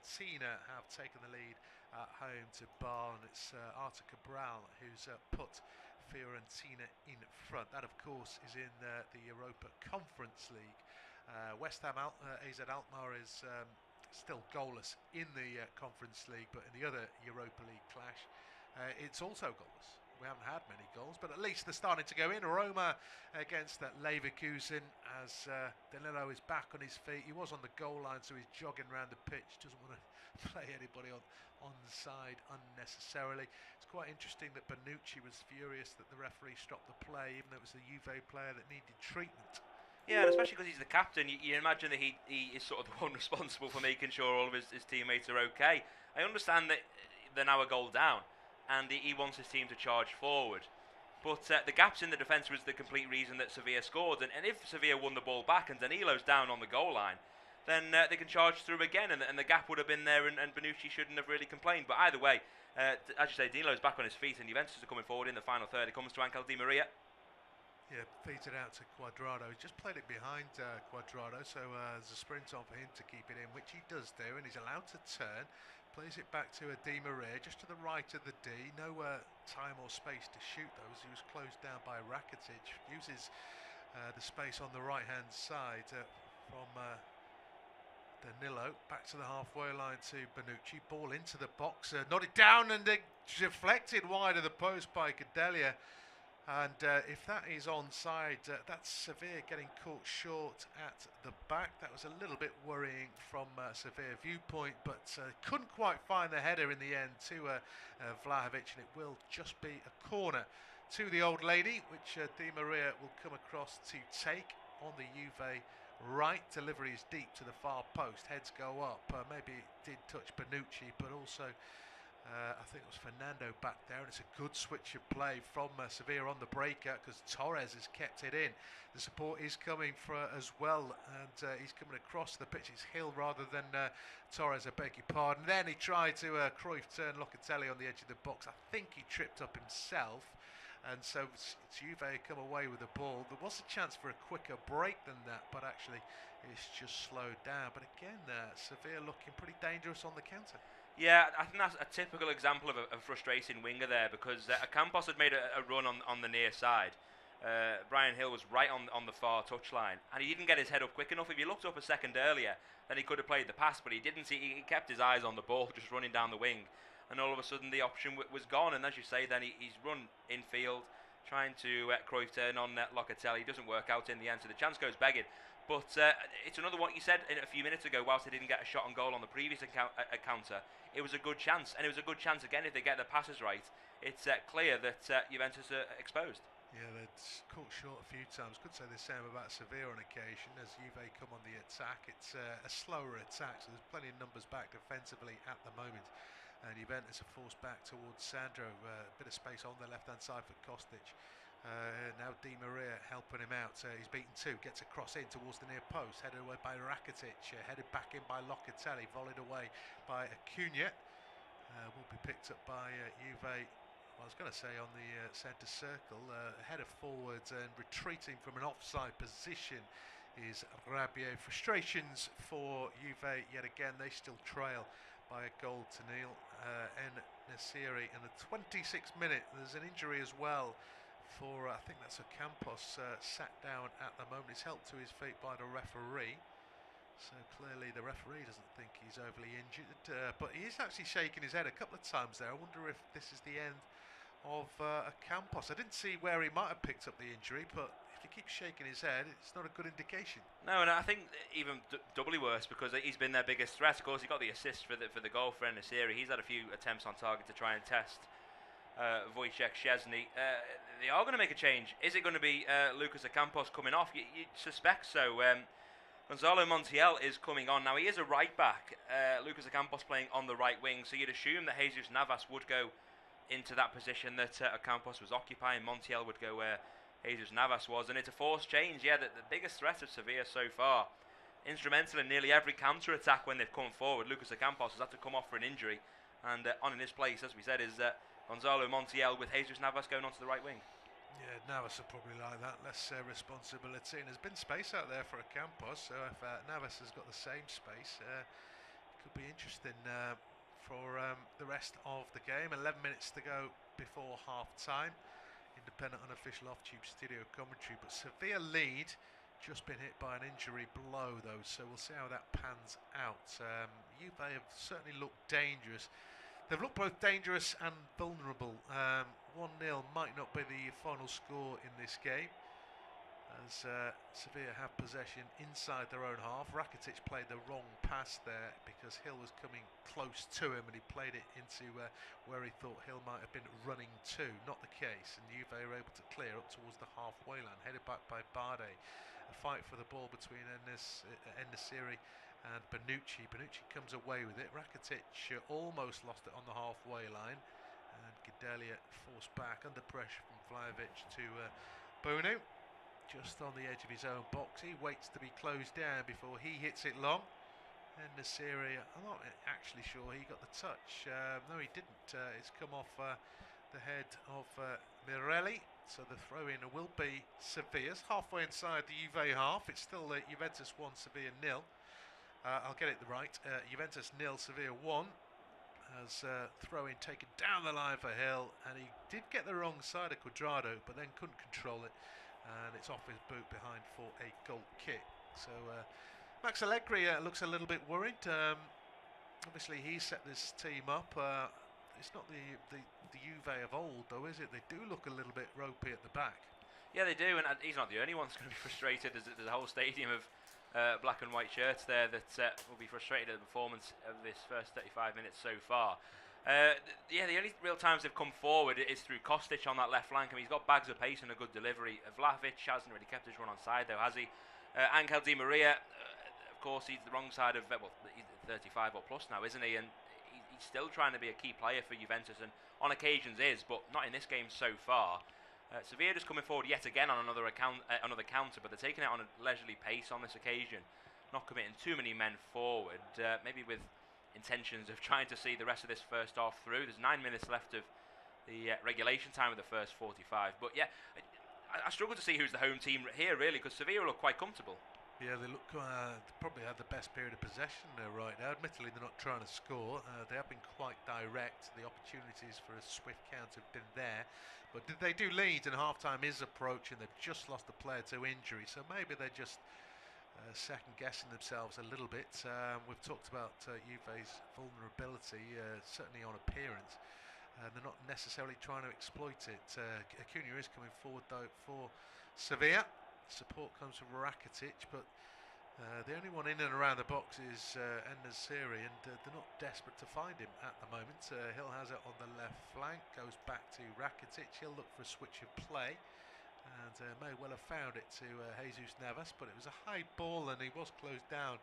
Fiorentina have taken the lead at home to Barn. It's Artur Cabral who's put Fiorentina in front. That, of course, is in the Europa Conference League. West Ham AZ Alkmaar is still goalless in the Conference League, but in the other Europa League clash, it's also goalless. We haven't had many goals, but at least they're starting to go in. Roma against Leverkusen as Danilo is back on his feet. He was on the goal line, so he's jogging around the pitch. Doesn't want to play anybody on the side unnecessarily. It's quite interesting that Bonucci was furious that the referee stopped the play, even though it was the Juve player that needed treatment. Yeah, and especially because he's the captain, you imagine that he is sort of the one responsible for making sure all of his teammates are okay. I understand that they're now a goal down, and he wants his team to charge forward. But the gaps in the defence was the complete reason that Sevilla scored. And if Sevilla won the ball back and Danilo's down on the goal line, then they can charge through again, and the gap would have been there, and Bonucci shouldn't have really complained. But either way, as you say, Danilo's back on his feet, and Juventus are coming forward in the final third. It comes to Angel Di Maria. Yeah, feeds it out to Cuadrado. He's just played it behind Cuadrado, so there's a sprint on for him to keep it in, which he does do, and he's allowed to turn. Plays it back to Di Maria, just to the right of the D. No time or space to shoot those. He was closed down by Rakitic. Uses the space on the right-hand side from Danilo. Back to the halfway line to Bonucci. Ball into the box. Nodded down and deflected wide of the post by Gadelia. And if that is onside, that's Sevilla getting caught short at the back. That was a little bit worrying from Sevilla viewpoint, but couldn't quite find the header in the end to Vlahovic, and it will just be a corner to the old lady, which Di Maria will come across to take on the Juve right. Delivery is deep to the far post. Heads go up. Maybe it did touch Bonucci, but also I think it was Fernando back there, and it's a good switch of play from Sevilla on the breakout because Torres has kept it in. The support is coming for as well, and he's coming across the pitch. It's Hill rather than Torres, I beg your pardon. Then he tried to Cruyff turn Locatelli on the edge of the box. I think he tripped up himself, and so Juve come away with the ball. There was a chance for a quicker break than that, but actually it's just slowed down. But again, Sevilla looking pretty dangerous on the counter. Yeah, I think that's a typical example of a frustrating winger there, because Campos had made a run on the near side. Brian Hill was right on the far touchline, and he didn't get his head up quick enough. If he looked up a second earlier, then he could have played the pass, but he didn't. He kept his eyes on the ball, just running down the wing, and all of a sudden the option was gone. And as you say, then he's run infield, trying to Cruyff turn on Locatelli. It doesn't work out in the end, so the chance goes begging. But it's another what you said a few minutes ago. Whilst they didn't get a shot on goal on the previous encounter, it was a good chance, and it was a good chance again if they get the passes right. It's clear that Juventus are exposed. Yeah, they're caught short a few times. Could say the same about Sevilla on occasion. As Juve come on the attack, it's a slower attack, so there's plenty of numbers back defensively at the moment. And Juventus are forced back towards Sandro. A bit of space on the left-hand side for Kostic. Now Di Maria helping him out. He's beaten two, gets a cross in towards the near post, headed away by Rakitic, headed back in by Locatelli, volleyed away by Acuna. Will be picked up by Juve. I was going to say on the centre circle, header forwards and retreating from an offside position is Rabiot. Frustrations for Juve yet again. They still trail by a goal to nil. En-Nesyri in the 26th minute. There's an injury as well for, I think that's Campos, sat down at the moment. He's helped to his feet by the referee. So clearly the referee doesn't think he's overly injured, but he is actually shaking his head a couple of times there. I wonder if this is the end of Campos. I didn't see where he might have picked up the injury, but if he keeps shaking his head, it's not a good indication. No, and I think even doubly worse because he's been their biggest threat. Of course, he got the assist for the goal for En-Nesyri. He's had a few attempts on target to try and test Wojciech Szczesny. They are going to make a change. Is it going to be Lucas Ocampos coming off? You'd suspect so. Gonzalo Montiel is coming on. Now, he is a right back. Lucas Ocampos playing on the right wing, so you'd assume that Jesus Navas would go into that position that Ocampos was occupying. Montiel would go where Jesus Navas was, and it's a forced change. Yeah, the biggest threat of Sevilla so far. Instrumental in nearly every counter-attack when they've come forward. Lucas Ocampos has had to come off for an injury, and on in his place, as we said, is Gonzalo Montiel with Jesus Navas going onto the right wing. Yeah, Navas will probably like that, less responsibility, and there's been space out there for Ocampos, so if Navas has got the same space, could be interesting for the rest of the game. 11 minutes to go before half-time. Independent unofficial off-tube studio commentary, but Sevilla lead. Just been hit by an injury blow though, so we'll see how that pans out. Juve have certainly looked dangerous. They've looked both dangerous and vulnerable. 1-0 might not be the final score in this game, as Sevilla have possession inside their own half. Rakitic played the wrong pass there because Hill was coming close to him, and he played it into where he thought Hill might have been running to. Not the case, and Juve are able to clear up towards the halfway line, headed back by Barde. A fight for the ball between En-Nesyri and Bonucci. Bonucci comes away with it. Rakitic almost lost it on the halfway line, and Gedalia forced back under pressure from Vlahovic to Bono, just on the edge of his own box. He waits to be closed down before he hits it long. En-Nesyri, I'm not actually sure he got the touch. No, he didn't. It's come off the head of Mirelli. So the throw-in will be Sevilla's. Halfway inside the Juve half. It's still Juventus 1, Sevilla 0. I'll get it right. Juventus 0, Sevilla 1. As throw-in taken down the line for Hill, and he did get the wrong side of Cuadrado, but then couldn't control it, and it's off his boot behind for a goal kick. So Max Allegri looks a little bit worried. Obviously, he set this team up. It's not the Juve of old, though, is it? They do look a little bit ropey at the back. Yeah, they do, and he's not the only one that's going to be frustrated. There's a whole stadium of black and white shirts there that will be frustrated at the performance of this first 35 minutes so far. Yeah, the only real times they've come forward is through Kostic on that left flank. I mean, he's got bags of pace and a good delivery. Vlahovic hasn't really kept his run on side, though, has he? Angel Di Maria, of course, he's the wrong side of, well, he's 35 or plus now, isn't he? And he's still trying to be a key player for Juventus, and on occasions is, but not in this game so far. Sevilla just coming forward yet again on another counter, but they're taking it on a leisurely pace on this occasion, not committing too many men forward, maybe with intentions of trying to see the rest of this first half through. There's 9 minutes left of the regulation time of the first 45, but yeah, I struggle to see who's the home team here really, because Sevilla look quite comfortable. Yeah, they look probably have the best period of possession right now. Admittedly, they're not trying to score. They have been quite direct. The opportunities for a swift counter have been there. But they do lead, and half-time is approaching. They've just lost a player to injury, so maybe they're just second-guessing themselves a little bit. We've talked about Juve's vulnerability, certainly on appearance. They're not necessarily trying to exploit it. Acuna is coming forward, though, for Sevilla. Support comes from Rakitic, but the only one in and around the box is En-Nesyri, and they're not desperate to find him at the moment. Hill has it on the left flank, goes back to Rakitic. He'll look for a switch of play, and may well have found it to Jesus Navas, but it was a high ball, and he was closed down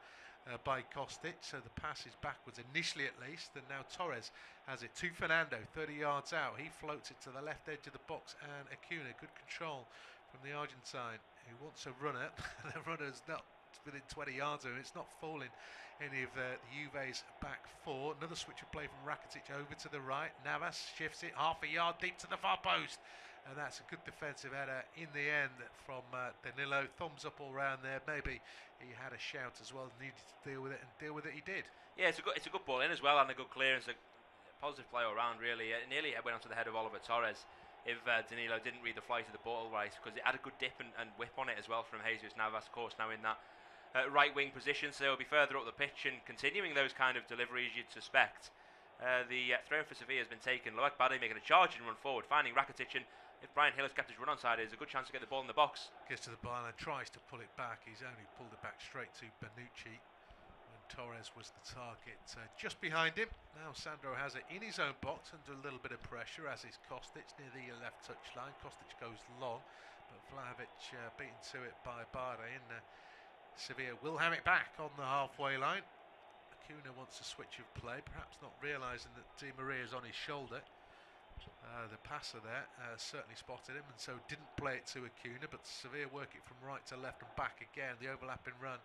by Kostic, so the pass is backwards initially at least, and now Torres has it to Fernando, 30 yards out. He floats it to the left edge of the box, and Acuna, good control from the Argentine, who wants a runner. The runner's not within 20 yards of him. It's not fouling any of the Juve's back four. Another switch of play from Rakitic over to the right. Navas shifts it half a yard deep to the far post, and that's a good defensive header in the end from Danilo. Thumbs up all round there. Maybe he had a shout as well, needed to deal with it, and deal with it he did. Yeah, it's a good ball in as well, and a good clearance. A positive play all round really. It nearly went onto the head of Oliver Torres if Danilo didn't read the flight of the ball right, because it had a good dip and whip on it as well from Jesus Navas, of course, now in that right wing position, so he'll be further up the pitch and continuing those kind of deliveries you'd suspect. The throw for Sevilla has been taken. Loic Bade making a charge and run forward, finding Rakitic, and if Brian Hill has kept his run on side, there's a good chance to get the ball in the box. Gets to the bar and tries to pull it back. He's only pulled it back straight to Bonucci. Torres was the target just behind him. Now Sandro has it in his own box under a little bit of pressure, as is Kostic near the left touchline. Kostic goes long, but Vlahovic beaten to it by Barde, and Sevilla will have it back on the halfway line. Acuna wants a switch of play, perhaps not realising that Di Maria is on his shoulder. The passer there certainly spotted him, and so didn't play it to Acuna, but Sevilla work it from right to left and back again. The overlapping run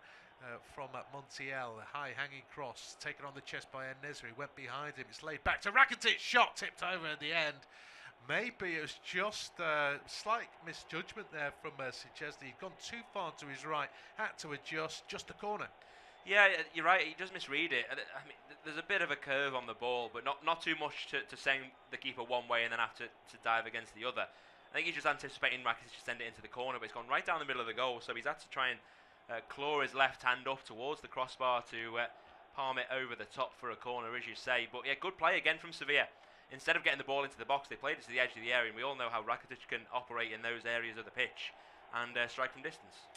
from Montiel, a high hanging cross taken on the chest by En-Nesyri, went behind him, it's laid back to Rakitic, shot tipped over at the end. Maybe it was just a slight misjudgment there from Szczesny. He'd gone too far to his right, had to adjust, just a corner. Yeah, you're right. He does misread it. I mean, there's a bit of a curve on the ball, but not too much to send the keeper one way and then have to dive against the other. I think he's just anticipating Rakitic to send it into the corner, but it's gone right down the middle of the goal. So he's had to try and claw his left hand up towards the crossbar to palm it over the top for a corner, as you say. But yeah, good play again from Sevilla. Instead of getting the ball into the box, they played it to the edge of the area, and we all know how Rakitic can operate in those areas of the pitch and strike from distance.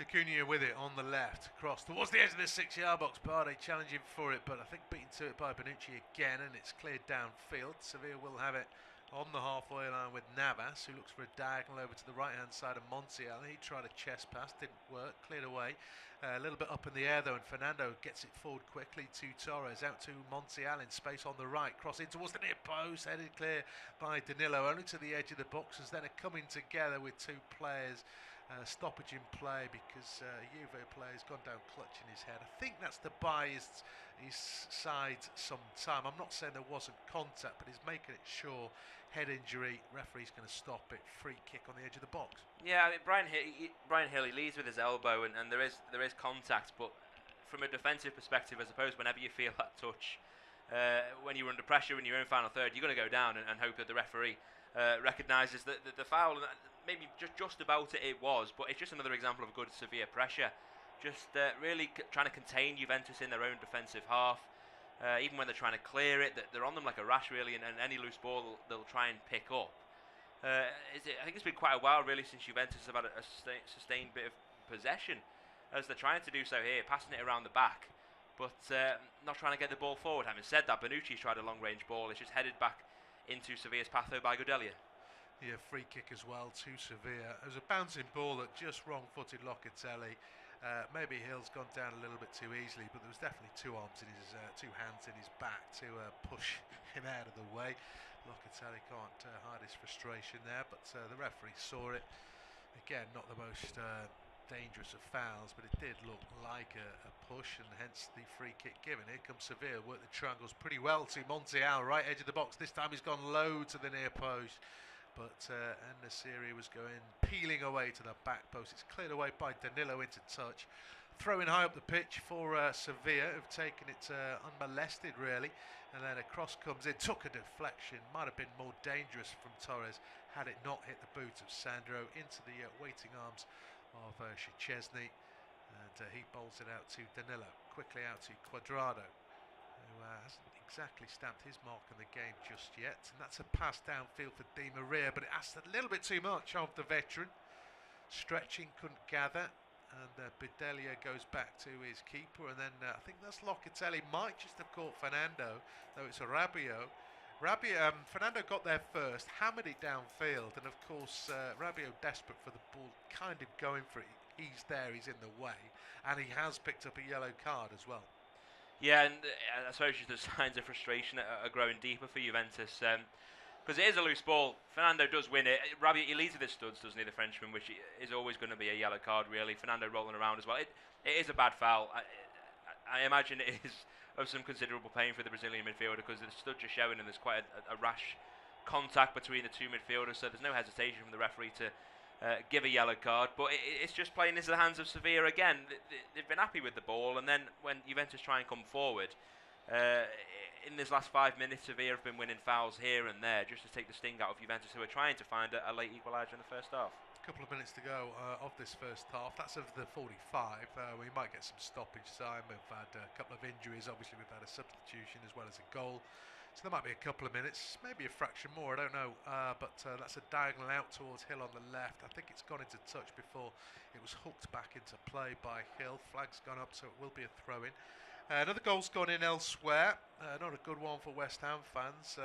Acuna with it on the left, cross towards the edge of the 6-yard box. Barde challenging for it, but I think beaten to it by Bonucci again, and it's cleared downfield. Sevilla will have it on the halfway line with Navas, who looks for a diagonal over to the right hand side of Montiel. He tried a chest pass, didn't work, cleared away. A little bit up in the air though, and Fernando gets it forward quickly to Torres, out to Montiel in space on the right, crossing towards the near post, headed clear by Danilo, only to the edge of the box, as then are coming together with two players. Stoppage in play because Juve player's gone down clutching his head. I think that's to buy his side some time. I'm not saying there wasn't contact, but he's making it sure. Head injury, referee's going to stop it. Free kick on the edge of the box. Yeah, I mean, Brian Hill, he leads with his elbow, and there is contact, but from a defensive perspective, I suppose whenever you feel that touch, when you're under pressure in your own final third, you're going to go down and hope that the referee recognises that the foul. Maybe just about it was, but it's just another example of good severe pressure. Just really trying to contain Juventus in their own defensive half. Even when they're trying to clear it, they're on them like a rash really, and any loose ball they'll try and pick up. I think it's been quite a while really since Juventus have had a sustained bit of possession, as they're trying to do so here, passing it around the back, but not trying to get the ball forward. Having said that, Bonucci's tried a long-range ball. It's just headed back into Sevilla's path by Godelia. Yeah, free kick as well to Sevilla. It was a bouncing ball at just wrong-footed Locatelli. Maybe Hill's gone down a little bit too easily, but there was definitely two hands in his back to push him out of the way. Locatelli can't hide his frustration there, but the referee saw it. Again, not the most dangerous of fouls, but it did look like a push, and hence the free kick given. Here comes Sevilla, work the triangles pretty well to Montiel, right edge of the box. This time he's gone low to the near post. But En-Nesyri was peeling away to the back post. It's cleared away by Danilo into touch. Throwing high up the pitch for Sevilla, who've taken it unmolested really. And then a cross comes in, took a deflection. Might have been more dangerous from Torres had it not hit the boot of Sandro into the waiting arms of Szczesny. And he bowls it out to Danilo. Quickly out to Cuadrado, who hasn't exactly stamped his mark on the game just yet, and that's a pass downfield for Di Maria, but it asked a little bit too much of the veteran. Stretching, couldn't gather, and Bedelia goes back to his keeper, and then I think that's Locatelli, might just have caught Fernando, though it's a Rabiot. Fernando got there first, hammered it downfield, and of course Rabiot desperate for the ball, kind of going for it. He's there, he's in the way, and he has picked up a yellow card as well. Yeah, and I suppose the signs of frustration are growing deeper for Juventus, because it is a loose ball. Fernando does win it. Rabiot, he leads with his studs, doesn't he, the Frenchman, which is always going to be a yellow card, really. Fernando rolling around as well. It is a bad foul. I imagine it is of some considerable pain for the Brazilian midfielder, because the studs are showing and there's quite a rash contact between the two midfielders, so there's no hesitation from the referee to give a yellow card, but it's just playing into the hands of Sevilla again. They've been happy with the ball, and then when Juventus try and come forward, in this last 5 minutes, Sevilla have been winning fouls here and there just to take the sting out of Juventus, who are trying to find a late equaliser in the first half. A couple of minutes to go of this first half. That's of the 45. We might get some stoppage time. We've had a couple of injuries. Obviously, we've had a substitution as well as a goal. So there might be a couple of minutes, maybe a fraction more, I don't know, but that's a diagonal out towards Hill on the left. I think it's gone into touch before it was hooked back into play by Hill. Flag's gone up, so it will be a throw-in. Another goal's gone in elsewhere. Not a good one for West Ham fans.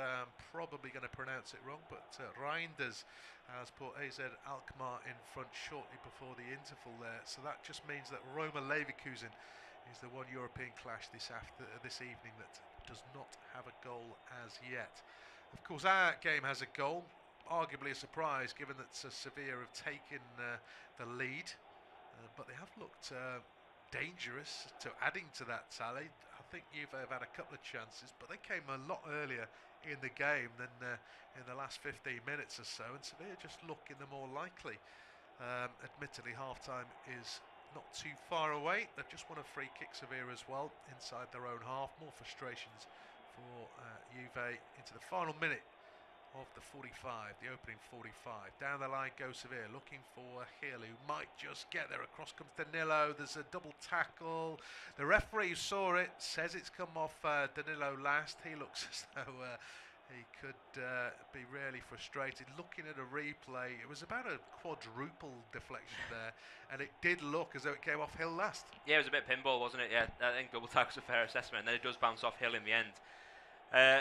Probably going to pronounce it wrong, but Reinders has put AZ Alkmaar in front shortly before the interval there. So that just means that Roma Leverkusen is the one European clash this evening that does not have a goal as yet. Of course, our game has a goal, arguably a surprise given that Sevilla have taken the lead, but they have looked dangerous to adding to that tally. I think Juve have had a couple of chances, but they came a lot earlier in the game than in the last 15 minutes or so, and Sevilla just looking the more likely. Admittedly, half-time is not too far away. They've just won a free kick, Sevilla as well, inside their own half. More frustrations for Juve into the final minute of the 45, the opening 45. Down the line goes Sevilla, looking for Hill, who might just get there. Across comes Danilo. There's a double tackle. The referee saw it, says it's come off Danilo last. He looks as though he could be really frustrated. Looking at a replay, it was about a quadruple deflection there, and it did look as though it came off Hill last. Yeah, it was a bit pinball, wasn't it? Yeah, I think double tackle's a fair assessment, and then it does bounce off Hill in the end.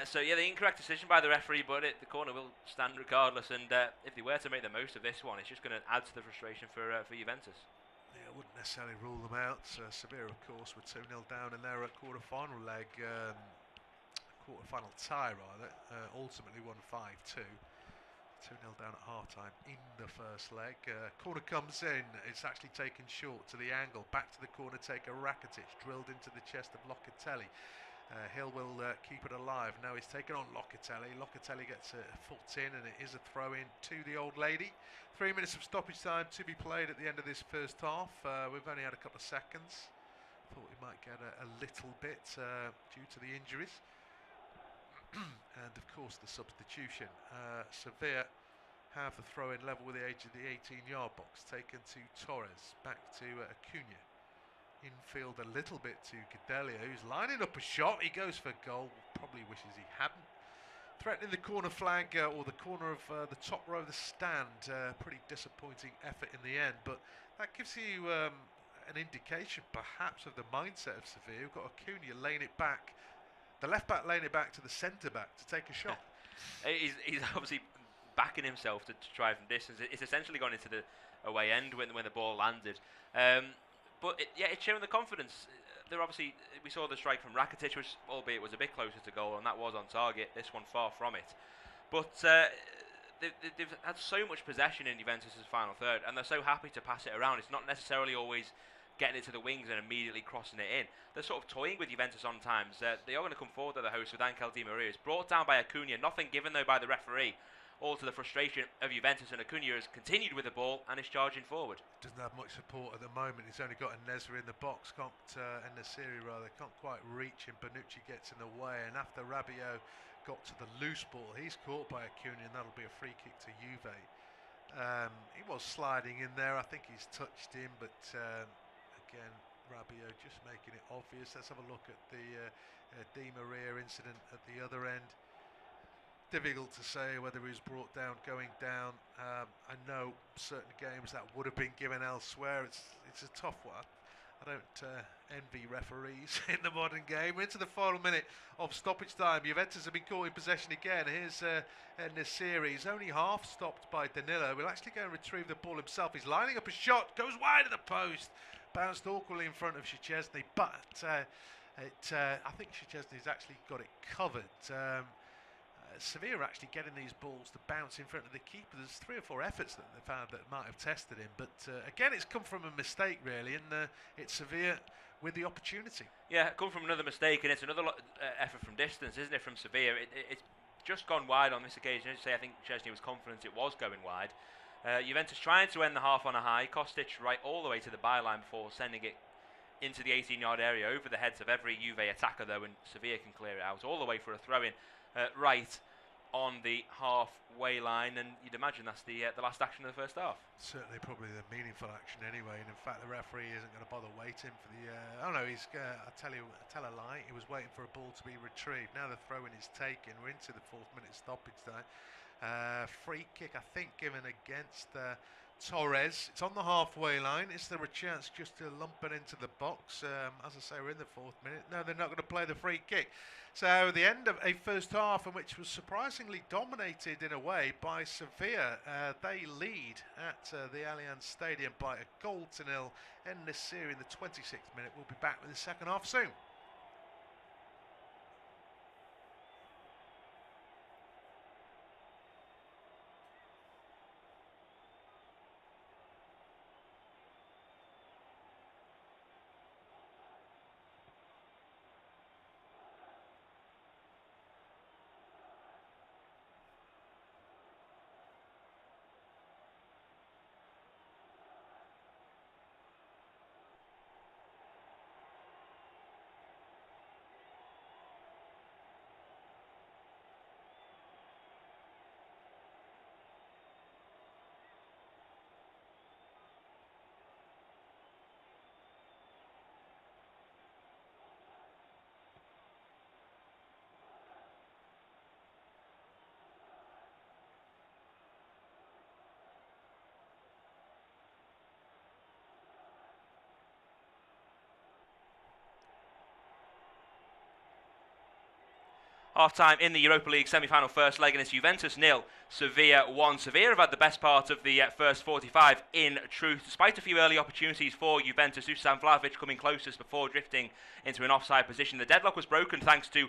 So yeah, the incorrect decision by the referee, but the corner will stand regardless. And if they were to make the most of this one, it's just going to add to the frustration for Juventus. Yeah, I wouldn't necessarily rule them out. Sevilla, of course, were 2-0 down in their quarter-final leg, quarter-final tie rather. Ultimately won 5-2. 2-0 down at half-time in the first leg. Corner comes in. It's actually taken short to the angle. Back to the corner taker, Rakitic, drilled into the chest of Locatelli. Hill will keep it alive. Now he's taken on Locatelli. Locatelli gets a foot in, and it is a throw-in to the old lady. 3 minutes of stoppage time to be played at the end of this first half. We've only had a couple of seconds. Thought we might get a little bit due to the injuries. And of course the substitution. Sevilla have the throw-in level with the edge of the 18-yard box. Taken to Torres. Back to Acuna. Infield a little bit to Gadelia, who's lining up a shot. He goes for goal. Probably wishes he hadn't. Threatening the corner flag or the corner of the top row of the stand. Pretty disappointing effort in the end, but that gives you an indication perhaps of the mindset of Sevilla. We've got Acuna laying it back, the left back laying it back to the centre back to take a shot. He's obviously backing himself to try from distance. It's essentially gone into the away end when the ball landed. But it's showing the confidence. We saw the strike from Rakitic, which albeit was a bit closer to goal, and that was on target. This one far from it. But they've had so much possession in Juventus' final third, and they're so happy to pass it around. It's not necessarily always getting it to the wings and immediately crossing it in. They're sort of toying with Juventus on times. They are going to come forward to the host with Angel Di Maria. It's brought down by Acuna, nothing given though by the referee. All to the frustration of Juventus, and Acuna has continued with the ball and is charging forward. Doesn't have much support at the moment. He's only got a Nezra in the box, can't quite reach him. Bonucci gets in the way, and after Rabiot got to the loose ball, he's caught by Acuna, and that'll be a free kick to Juve. He was sliding in there. I think he's touched him, but again, Rabiot just making it obvious. Let's have a look at the Di Maria incident at the other end. Difficult to say whether he was brought down going down. I know certain games that would have been given elsewhere. It's a tough one. I don't envy referees in the modern game. We're into the final minute of stoppage time. Juventus have been caught in possession again. Here's Nesiri. He's only half stopped by Danilo. Will actually go and retrieve the ball himself. He's lining up a shot. Goes wide of the post. Bounced awkwardly in front of Szczesny. But I think Szczesny's actually got it covered. Sevilla are actually getting these balls to bounce in front of the keeper. There's 3 or 4 efforts that they've had that might have tested him, but again, it's come from a mistake really, and it's Sevilla with the opportunity. Yeah, come from another mistake, and it's another effort from distance, isn't it, from Sevilla? It's just gone wide on this occasion. As you say, I think Szczesny was confident it was going wide. Juventus trying to end the half on a high. Kostic right all the way to the byline before sending it into the 18-yard area over the heads of every Juve attacker, though, and Sevilla can clear it out all the way for a throw-in. Right on the halfway line, and you'd imagine that's the last action of the first half. Certainly, probably the meaningful action anyway. And in fact, the referee isn't going to bother waiting for the. Oh no, he's. I tell a lie. He was waiting for a ball to be retrieved. Now the throw-in is taken. We're into the 4th minute stoppage time. Free kick, I think, given against Torres. It's on the halfway line. Is there a chance just to lump it into the box? As I say, we're in the 4th minute. No, they're not going to play the free kick. So the end of a first half in which was surprisingly dominated in a way by Sevilla. They lead at the Allianz Stadium by a goal to nil. En-Nesyri in the 26th minute. We'll be back with the second half soon. Half-time in the Europa League semi-final first leg, and it's Juventus 0, Sevilla 1. Sevilla have had the best part of the first 45 in truth, despite a few early opportunities for Juventus. Dusan Vlahovic coming closest before drifting into an offside position. The deadlock was broken thanks to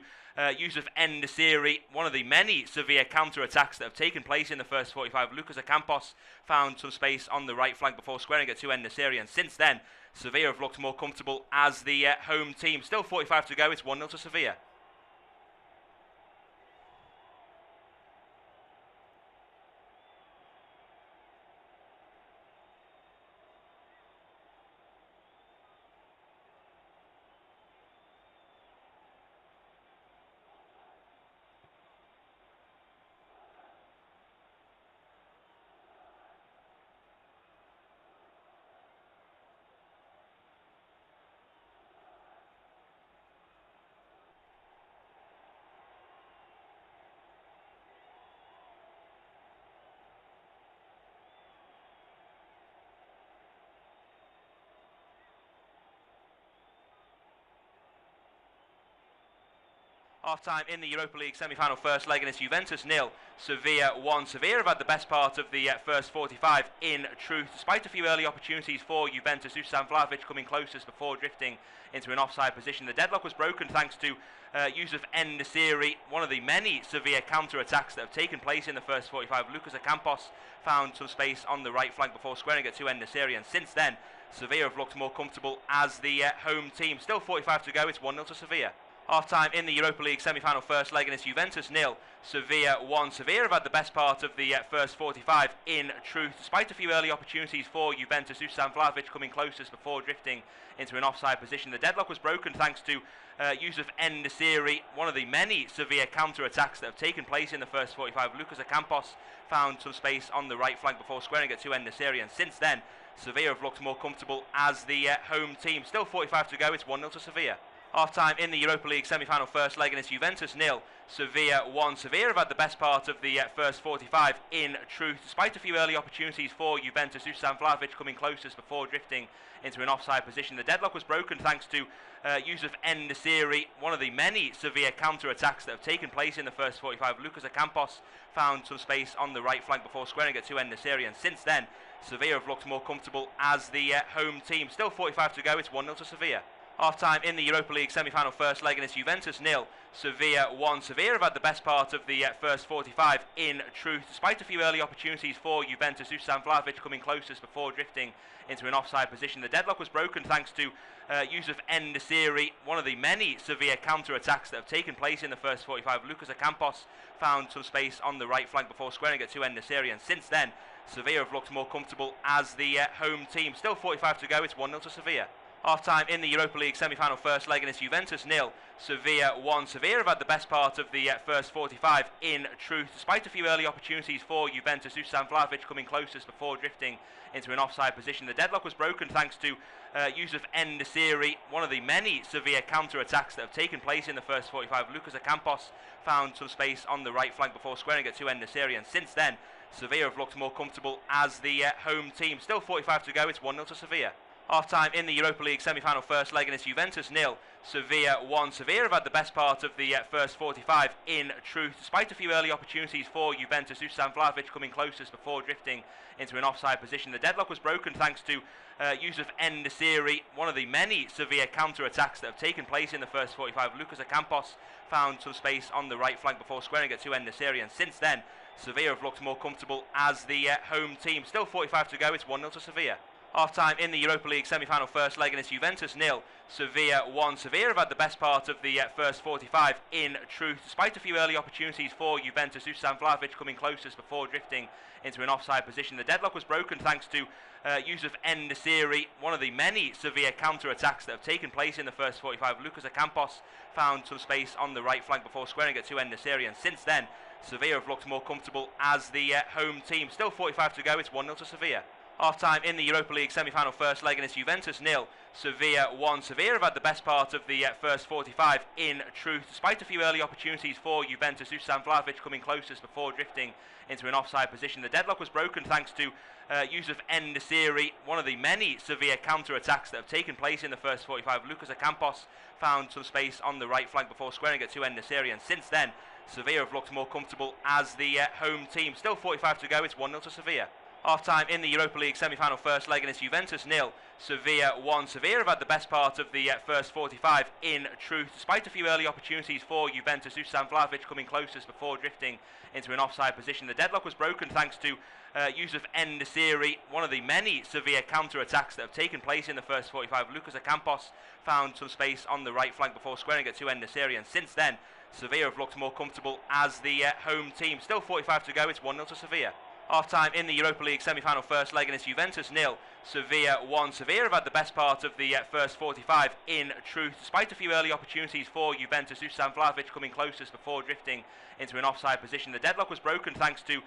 Yusuf En-Nesyri, one of the many Sevilla counter-attacks that have taken place in the first 45. Lucas Ocampos found some space on the right flank before squaring it to En-Nesyri, and since then, Sevilla have looked more comfortable as the home team. Still 45 to go, it's 1-0 to Sevilla. Half-time in the Europa League semi-final first leg, and it's Juventus 0, Sevilla 1. Sevilla have had the best part of the first 45 in truth, despite a few early opportunities for Juventus. Dusan Vlahovic coming closest before drifting into an offside position. The deadlock was broken thanks to Yusuf En-Nesyri, one of the many Sevilla counter-attacks that have taken place in the first 45. Lucas Ocampos found some space on the right flank before squaring it to En-Nesyri, and since then, Sevilla have looked more comfortable as the home team. Still 45 to go, it's 1-0 to Sevilla. Half-time in the Europa League semi-final first leg, and it's Juventus 0, Sevilla 1. Sevilla have had the best part of the first 45 in truth, despite a few early opportunities for Juventus. Dusan Vlahovic coming closest before drifting into an offside position. The deadlock was broken thanks to Yusuf En-Nesyri, one of the many Sevilla counter-attacks that have taken place in the first 45. Lucas Ocampos found some space on the right flank before squaring it to En-Nesyri, and since then, Sevilla have looked more comfortable as the home team. Still 45 to go, it's 1-0 to Sevilla. Half-time in the Europa League semi-final first leg, and it's Juventus 0, Sevilla 1. Sevilla have had the best part of the first 45 in truth, despite a few early opportunities for Juventus. Dusan Vlahovic coming closest before drifting into an offside position. The deadlock was broken thanks to Yusuf En-Nesyri, one of the many Sevilla counter-attacks that have taken place in the first 45. Lucas Ocampos found some space on the right flank before squaring it to En-Nesyri, and since then, Sevilla have looked more comfortable as the home team. Still 45 to go, it's 1-0 to Sevilla. Half-time in the Europa League semi-final first leg, and it's Juventus 0, Sevilla 1. Sevilla have had the best part of the first 45 in truth, despite a few early opportunities for Juventus. Dusan Vlahovic coming closest before drifting into an offside position. The deadlock was broken thanks to Yusuf En-Nesyri, one of the many Sevilla counter-attacks that have taken place in the first 45. Lucas Ocampos found some space on the right flank before squaring it to En-Nesyri, and since then, Sevilla have looked more comfortable as the home team. Still 45 to go, it's 1-0 to Sevilla. Half-time in the Europa League semi-final first leg, and it's Juventus 0, Sevilla 1. Sevilla have had the best part of the first 45 in truth, despite a few early opportunities for Juventus. Dusan Vlahovic coming closest before drifting into an offside position. The deadlock was broken thanks to Yusuf En-Nesyri, one of the many Sevilla counter-attacks that have taken place in the first 45. Lucas Ocampos found some space on the right flank before squaring it to En-Nesyri, and since then, Sevilla have looked more comfortable as the home team. Still 45 to go, it's 1-0 to Sevilla. Half-time in the Europa League semi-final first leg, and it's Juventus 0, Sevilla 1. Sevilla have had the best part of the first 45 in truth, despite a few early opportunities for Juventus. Dusan Vlahovic coming closest before drifting into an offside position. The deadlock was broken thanks to Yusuf En-Nesyri, one of the many Sevilla counter-attacks that have taken place in the first 45. Lucas Ocampos found some space on the right flank before squaring it to En-Nesyri, and since then, Sevilla have looked more comfortable as the home team. Still 45 to go, it's 1-0 to Sevilla. Half-time in the Europa League semi-final first leg, and it's Juventus 0, Sevilla 1. Sevilla have had the best part of the first 45 in truth, despite a few early opportunities for Juventus. Dusan Vlahovic coming closest before drifting into an offside position. The deadlock was broken thanks to Yusuf En-Nesyri, one of the many Sevilla counter-attacks that have taken place in the first 45. Lucas Ocampos found some space on the right flank before squaring it to En-Nesyri, and since then, Sevilla have looked more comfortable as the home team. Still 45 to go, it's 1-0 to Sevilla. Half-time in the Europa League semi-final first leg, and it's Juventus 0, Sevilla 1. Sevilla have had the best part of the first 45 in truth, despite a few early opportunities for Juventus. Dusan Vlahovic coming closest before drifting into an offside position. The deadlock was broken thanks to Yusuf En-Nesyri, one of the many Sevilla counter-attacks that have taken place in the first 45. Lucas Ocampos found some space on the right flank before squaring it to En-Nesyri, and since then Sevilla have looked more comfortable as the home team. Still 45 to go, it's 1-0 to Sevilla. Half-time in the Europa League semi-final first leg, and it's Juventus 0, Sevilla 1. Sevilla have had the best part of the first 45 in truth, despite a few early opportunities for Juventus. Dusan Vlahovic coming closest before drifting into an offside position. The deadlock was broken thanks to Yusuf En-Nesyri, one of the many Sevilla counter-attacks that have taken place in the first 45. Lucas Ocampos found some space on the right flank before squaring it to En-Nesyri, and since then Sevilla have looked more comfortable as the home team. Still 45 to go, it's 1-0 to Sevilla. Half-time in the Europa League semi-final first leg, and it's Juventus 0, Sevilla 1. Sevilla have had the best part of the first 45 in truth, despite a few early opportunities for Juventus. Dusan Vlahovic coming closest before drifting into an offside position. The deadlock was broken thanks to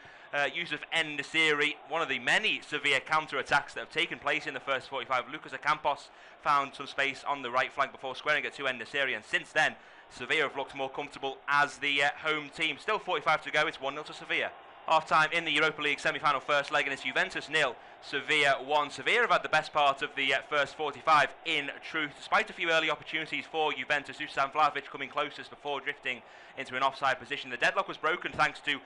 Yusuf En-Nesyri, one of the many Sevilla counter-attacks that have taken place in the first 45. Lucas Ocampos found some space on the right flank before squaring it to En-Nesyri, and since then Sevilla have looked more comfortable as the home team. Still 45 to go, it's 1-0 to Sevilla. Half-time in the Europa League semi-final first leg, and it's Juventus 0, Sevilla 1. Sevilla have had the best part of the first 45 in truth, despite a few early opportunities for Juventus. Dusan Vlahovic coming closest before drifting into an offside position. The deadlock was broken thanks to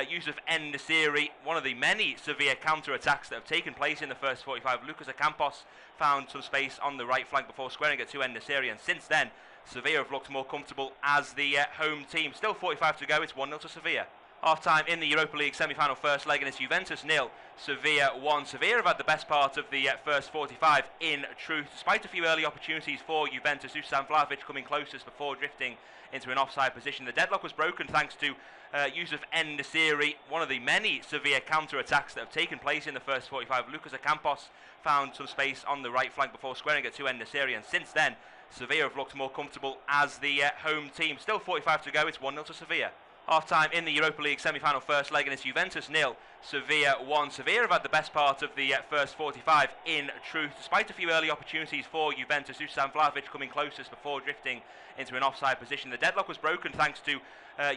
Yusuf En-Nesyri, one of the many Sevilla counter-attacks that have taken place in the first 45. Lucas Ocampos found some space on the right flank before squaring it to En-Nesyri, and since then Sevilla have looked more comfortable as the home team. Still 45 to go, it's 1-0 to Sevilla. Half-time in the Europa League semi-final first leg, and it's Juventus 0, Sevilla 1. Sevilla have had the best part of the first 45 in truth, despite a few early opportunities for Juventus. Dusan Vlahovic coming closest before drifting into an offside position. The deadlock was broken thanks to Yusuf En-Nesyri, one of the many Sevilla counter-attacks that have taken place in the first 45. Lucas Ocampos found some space on the right flank before squaring it to En-Nesyri, and since then Sevilla have looked more comfortable as the home team. Still 45 to go, it's 1-0 to Sevilla. Half-time in the Europa League semi-final first leg, and it's Juventus 0, Sevilla 1. Sevilla have had the best part of the first 45 in truth, despite a few early opportunities for Juventus. Dusan Vlahovic coming closest before drifting into an offside position. The deadlock was broken thanks to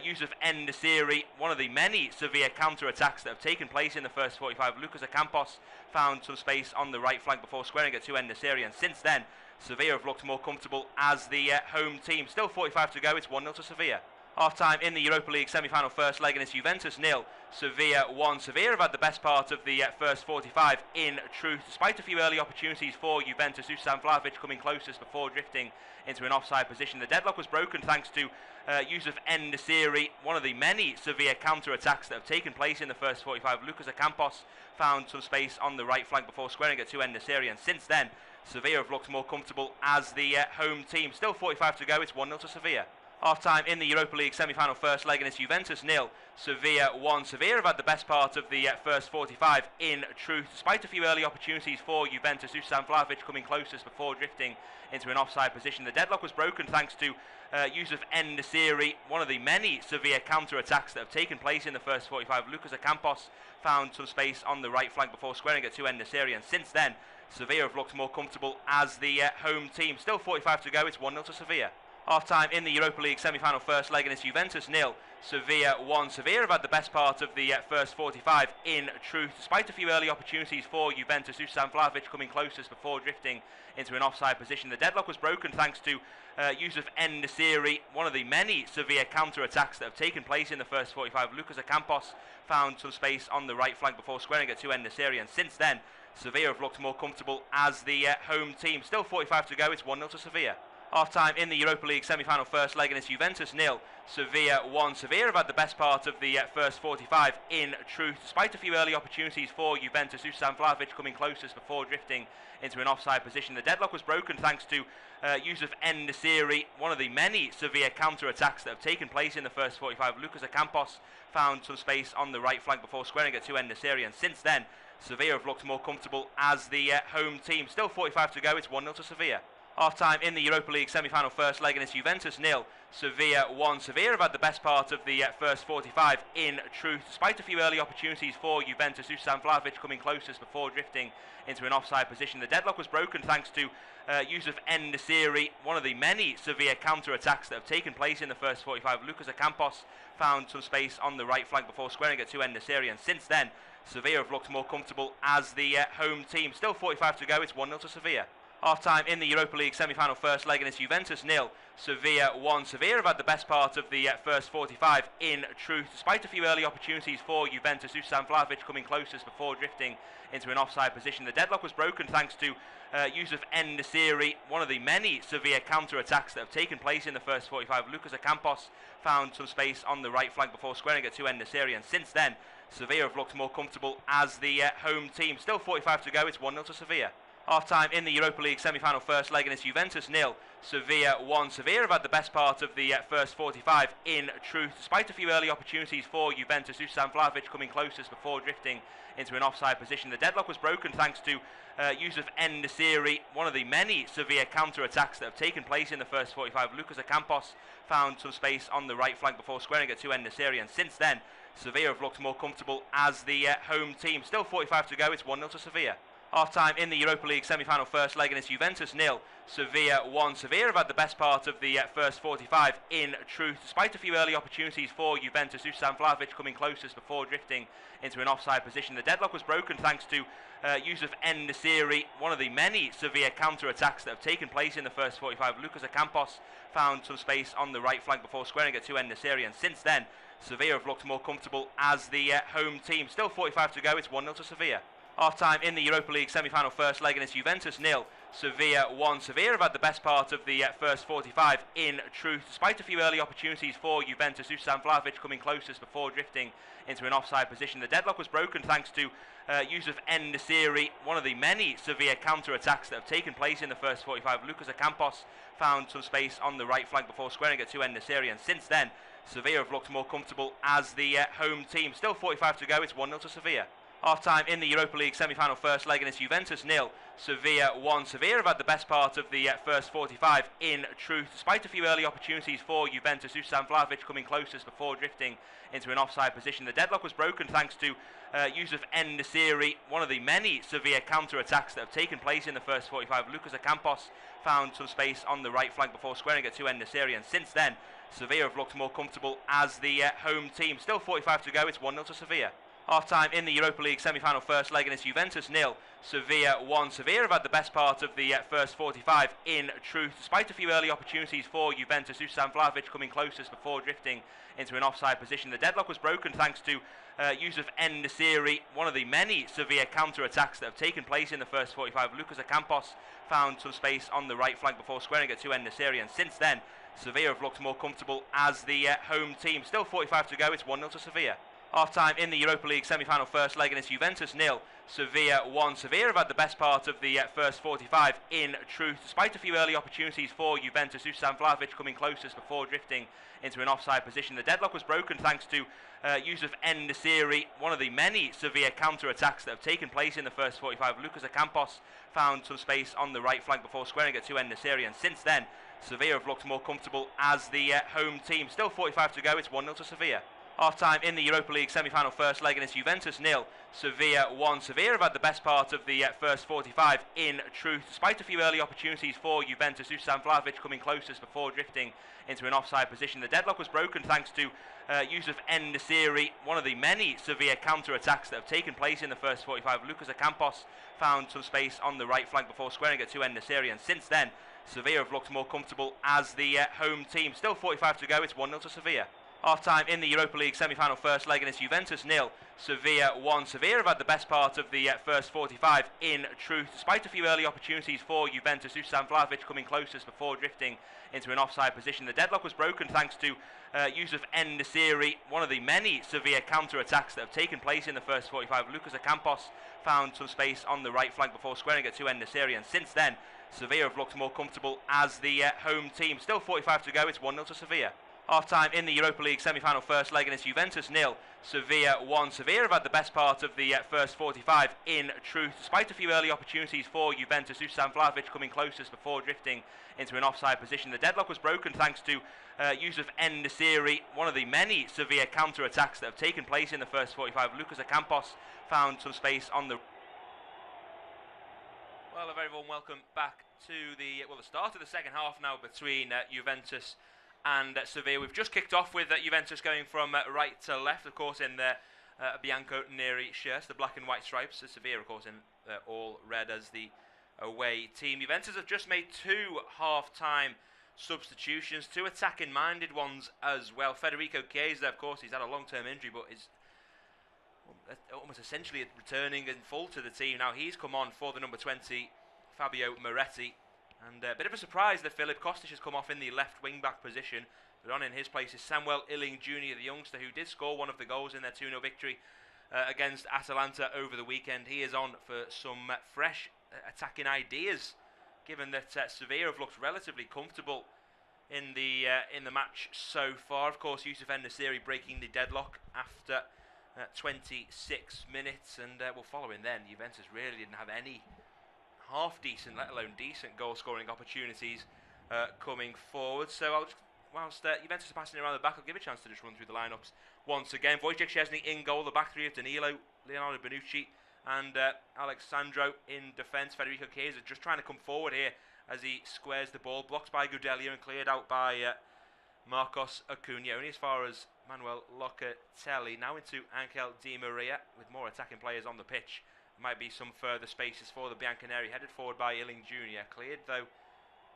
Yusuf En-Nesyri, one of the many Sevilla counter-attacks that have taken place in the first 45. Lucas Ocampos found some space on the right flank before squaring it to En-Nesyri, and since then Sevilla have looked more comfortable as the home team. Still 45 to go, it's 1-0 to Sevilla. Half-time in the Europa League semi-final first leg, and it's Juventus 0, Sevilla 1. Sevilla have had the best part of the first 45 in truth, despite a few early opportunities for Juventus. Dusan Vlahovic coming closest before drifting into an offside position. The deadlock was broken thanks to Yusuf En-Nesyri, one of the many Sevilla counter-attacks that have taken place in the first 45. Lucas Ocampos found some space on the right flank before squaring it to En-Nesyri, and since then Sevilla have looked more comfortable as the home team. Still 45 to go, it's 1-0 to Sevilla. Half-time in the Europa League semi-final first leg, and it's Juventus 0, Sevilla 1. Sevilla have had the best part of the first 45 in truth, despite a few early opportunities for Juventus. Dusan Vlahovic coming closest before drifting into an offside position. The deadlock was broken thanks to Yusuf En-Nesyri, one of the many Sevilla counter-attacks that have taken place in the first 45. Lucas Ocampos found some space on the right flank before squaring it to En-Nesyri, and since then Sevilla have looked more comfortable as the home team. Still 45 to go, it's 1-0 to Sevilla. Half-time in the Europa League semi-final first leg, and it's Juventus 0, Sevilla 1. Sevilla have had the best part of the first 45 in truth, despite a few early opportunities for Juventus. Dusan Vlahovic coming closest before drifting into an offside position. The deadlock was broken thanks to Yusuf En-Nesyri, one of the many Sevilla counter-attacks that have taken place in the first 45. Lucas Ocampos found some space on the right flank before squaring it to En-Nesyri, and since then Sevilla have looked more comfortable as the home team. Still 45 to go, it's 1-0 to Sevilla. Half-time in the Europa League semi-final first leg, and it's Juventus 0, Sevilla 1. Sevilla have had the best part of the first 45 in truth, despite a few early opportunities for Juventus. Dusan Vlahovic coming closest before drifting into an offside position. The deadlock was broken thanks to Yusuf En-Nesyri, one of the many Sevilla counter-attacks that have taken place in the first 45. Lucas Ocampos found some space on the right flank before squaring it to En-Nesyri, and since then Sevilla have looked more comfortable as the home team. Still 45 to go, it's 1-0 to Sevilla. Half-time in the Europa League semi-final first leg, and it's Juventus 0, Sevilla 1. Sevilla have had the best part of the first 45 in truth, despite a few early opportunities for Juventus. Dusan Vlahovic coming closest before drifting into an offside position. The deadlock was broken thanks to Yusuf En-Nesyri, one of the many Sevilla counter-attacks that have taken place in the first 45. Lucas Ocampos found some space on the right flank before squaring it to En-Nesyri, and since then Sevilla have looked more comfortable as the home team. Still 45 to go, it's 1-0 to Sevilla. Half-time in the Europa League semi-final first leg, and it's Juventus 0, Sevilla 1. Sevilla have had the best part of the first 45 in truth, despite a few early opportunities for Juventus. Dusan Vlahovic coming closest before drifting into an offside position. The deadlock was broken thanks to Yusuf En-Nesyri, one of the many Sevilla counter-attacks that have taken place in the first 45. Lucas Ocampos found some space on the right flank before squaring it to En-Nesyri, and since then Sevilla have looked more comfortable as the home team. Still 45 to go, it's 1-0 to Sevilla. Half-time in the Europa League semi-final first leg, and it's Juventus 0, Sevilla 1. Sevilla have had the best part of the first 45 in truth, despite a few early opportunities for Juventus. Dusan Vlahovic coming closest before drifting into an offside position. The deadlock was broken thanks to Yusuf En-Nesyri, one of the many Sevilla counter-attacks that have taken place in the first 45. Lucas Ocampos found some space on the right flank before squaring it to En-Nesyri, and since then Sevilla have looked more comfortable as the home team. Still 45 to go, it's 1-0 to Sevilla. Half-time in the Europa League semi-final first leg, and it's Juventus 0, Sevilla 1. Sevilla have had the best part of the first 45 in truth, despite a few early opportunities for Juventus. Dusan Vlahovic coming closest before drifting into an offside position. The deadlock was broken thanks to Yusuf En-Nesyri, one of the many Sevilla counter-attacks that have taken place in the first 45. Lucas Ocampos found some space on the right flank before squaring it to En-Nesyri, and since then Sevilla have looked more comfortable as the home team. Still 45 to go, it's 1-0 to Sevilla. Half-time in the Europa League semi-final first leg, and it's Juventus 0, Sevilla 1. Sevilla have had the best part of the first 45 in truth, despite a few early opportunities for Juventus. Dusan Vlahovic coming closest before drifting into an offside position. The deadlock was broken thanks to Yusuf En-Nesyri, one of the many Sevilla counter-attacks that have taken place in the first 45. Lucas Ocampos found some space on the right flank before squaring it to En-Nesyri, and since then Sevilla have looked more comfortable as the home team. Still 45 to go, it's 1-0 to Sevilla. Half-time in the Europa League semi-final first leg, and it's Juventus 0, Sevilla 1. Sevilla have had the best part of the first 45 in truth, despite a few early opportunities for Juventus. Dusan Vlahovic coming closest before drifting into an offside position. The deadlock was broken thanks to Yusuf En-Nesyri, one of the many Sevilla counter-attacks that have taken place in the first 45. Lucas Ocampos found some space on the right flank before squaring it to En-Nesyri, and since then Sevilla have looked more comfortable as the home team. Still 45 to go, it's 1-0 to Sevilla. Half-time in the Europa League semi-final first leg, and it's Juventus 0, Sevilla 1. Sevilla have had the best part of the first 45 in truth, despite a few early opportunities for Juventus. Dusan Vlahovic coming closest before drifting into an offside position. The deadlock was broken thanks to Yusuf En-Nesyri, one of the many Sevilla counter-attacks that have taken place in the first 45. Lucas Ocampos found some space on the right flank before squaring it to En-Nesyri, and since then Sevilla have looked more comfortable as the home team. Still 45 to go, it's 1-0 to Sevilla. Half-time in the Europa League semi-final first leg, and it's Juventus 0, Sevilla 1. Sevilla have had the best part of the first 45 in truth, despite a few early opportunities for Juventus. Dusan Vlahovic coming closest before drifting into an offside position. The deadlock was broken thanks to Yusuf En-Nesyri, one of the many Sevilla counter-attacks that have taken place in the first 45. Lucas Ocampos found some space on the right flank before squaring it to En-Nesyri, and since then Sevilla have looked more comfortable as the home team. Still 45 to go, it's 1-0 to Sevilla. Half-time in the Europa League semi-final first leg, and it's Juventus 0, Sevilla 1. Sevilla have had the best part of the first 45 in truth, despite a few early opportunities for Juventus. Dusan Vlahovic coming closest before drifting into an offside position. The deadlock was broken thanks to Yusuf En-Nesyri, one of the many Sevilla counter-attacks that have taken place in the first 45. Lucas Ocampos found some space on the right flank before squaring it to En-Nesyri, and since then Sevilla have looked more comfortable as the home team. Still 45 to go, it's 1-0 to Sevilla. Half-time in the Europa League semi-final first leg, and it's Juventus 0, Sevilla 1. Sevilla have had the best part of the first 45 in truth, despite a few early opportunities for Juventus. Dusan Vlahovic coming closest before drifting into an offside position. The deadlock was broken thanks to Yusuf En-Nesyri, one of the many Sevilla counter-attacks that have taken place in the first 45. Lucas Ocampos found some space on the right flank before squaring it to En-Nesyri, and since then Sevilla have looked more comfortable as the home team. Still 45 to go, it's 1-0 to Sevilla. Half-time in the Europa League semi-final first leg, and it's Juventus 0, Sevilla 1. Sevilla have had the best part of the first 45 in truth, despite a few early opportunities for Juventus. Dusan Vlahovic coming closest before drifting into an offside position. The deadlock was broken thanks to Yusuf En-Nesyri, one of the many Sevilla counter-attacks that have taken place in the first 45. Lucas Ocampos found some space on the... Well, a very warm welcome back to the start of the second half now between Juventus and Sevilla. We've just kicked off with Juventus going from right to left, of course, in their Bianco Neri shirts, the black and white stripes. Sevilla, of course, in all red as the away team. Juventus have just made 2 half-time substitutions, 2 attacking-minded ones as well. Federico Chiesa, of course, he's had a long-term injury, but is almost essentially returning in full to the team. Now he's come on for the number 20, Fabio Moretti. And a bit of a surprise that Filip Kostic has come off in the left wing-back position. But on in his place is Samuel Illing Jr., the youngster who did score one of the goals in their 2-0 victory against Atalanta over the weekend. He is on for some fresh attacking ideas, given that Sevilla have looked relatively comfortable in the match so far. Of course, Yusuf En-Nesyri breaking the deadlock after 26 minutes, and following then, Juventus really didn't have any half-decent, let alone decent goal-scoring opportunities coming forward. So I'll just, whilst Juventus are passing around the back, I'll give a chance to just run through the lineups once again. Wojciech Szczesny in goal, the back three of Danilo, Leonardo Bonucci and Alexandro in defence. Federico Chiesa just trying to come forward here as he squares the ball, blocked by Gudelio and cleared out by Marcos Acuna, only as far as Manuel Locatelli. Now into Angel Di Maria with more attacking players on the pitch. Might be some further spaces for the Bianconeri, headed forward by Illing Jr. Cleared though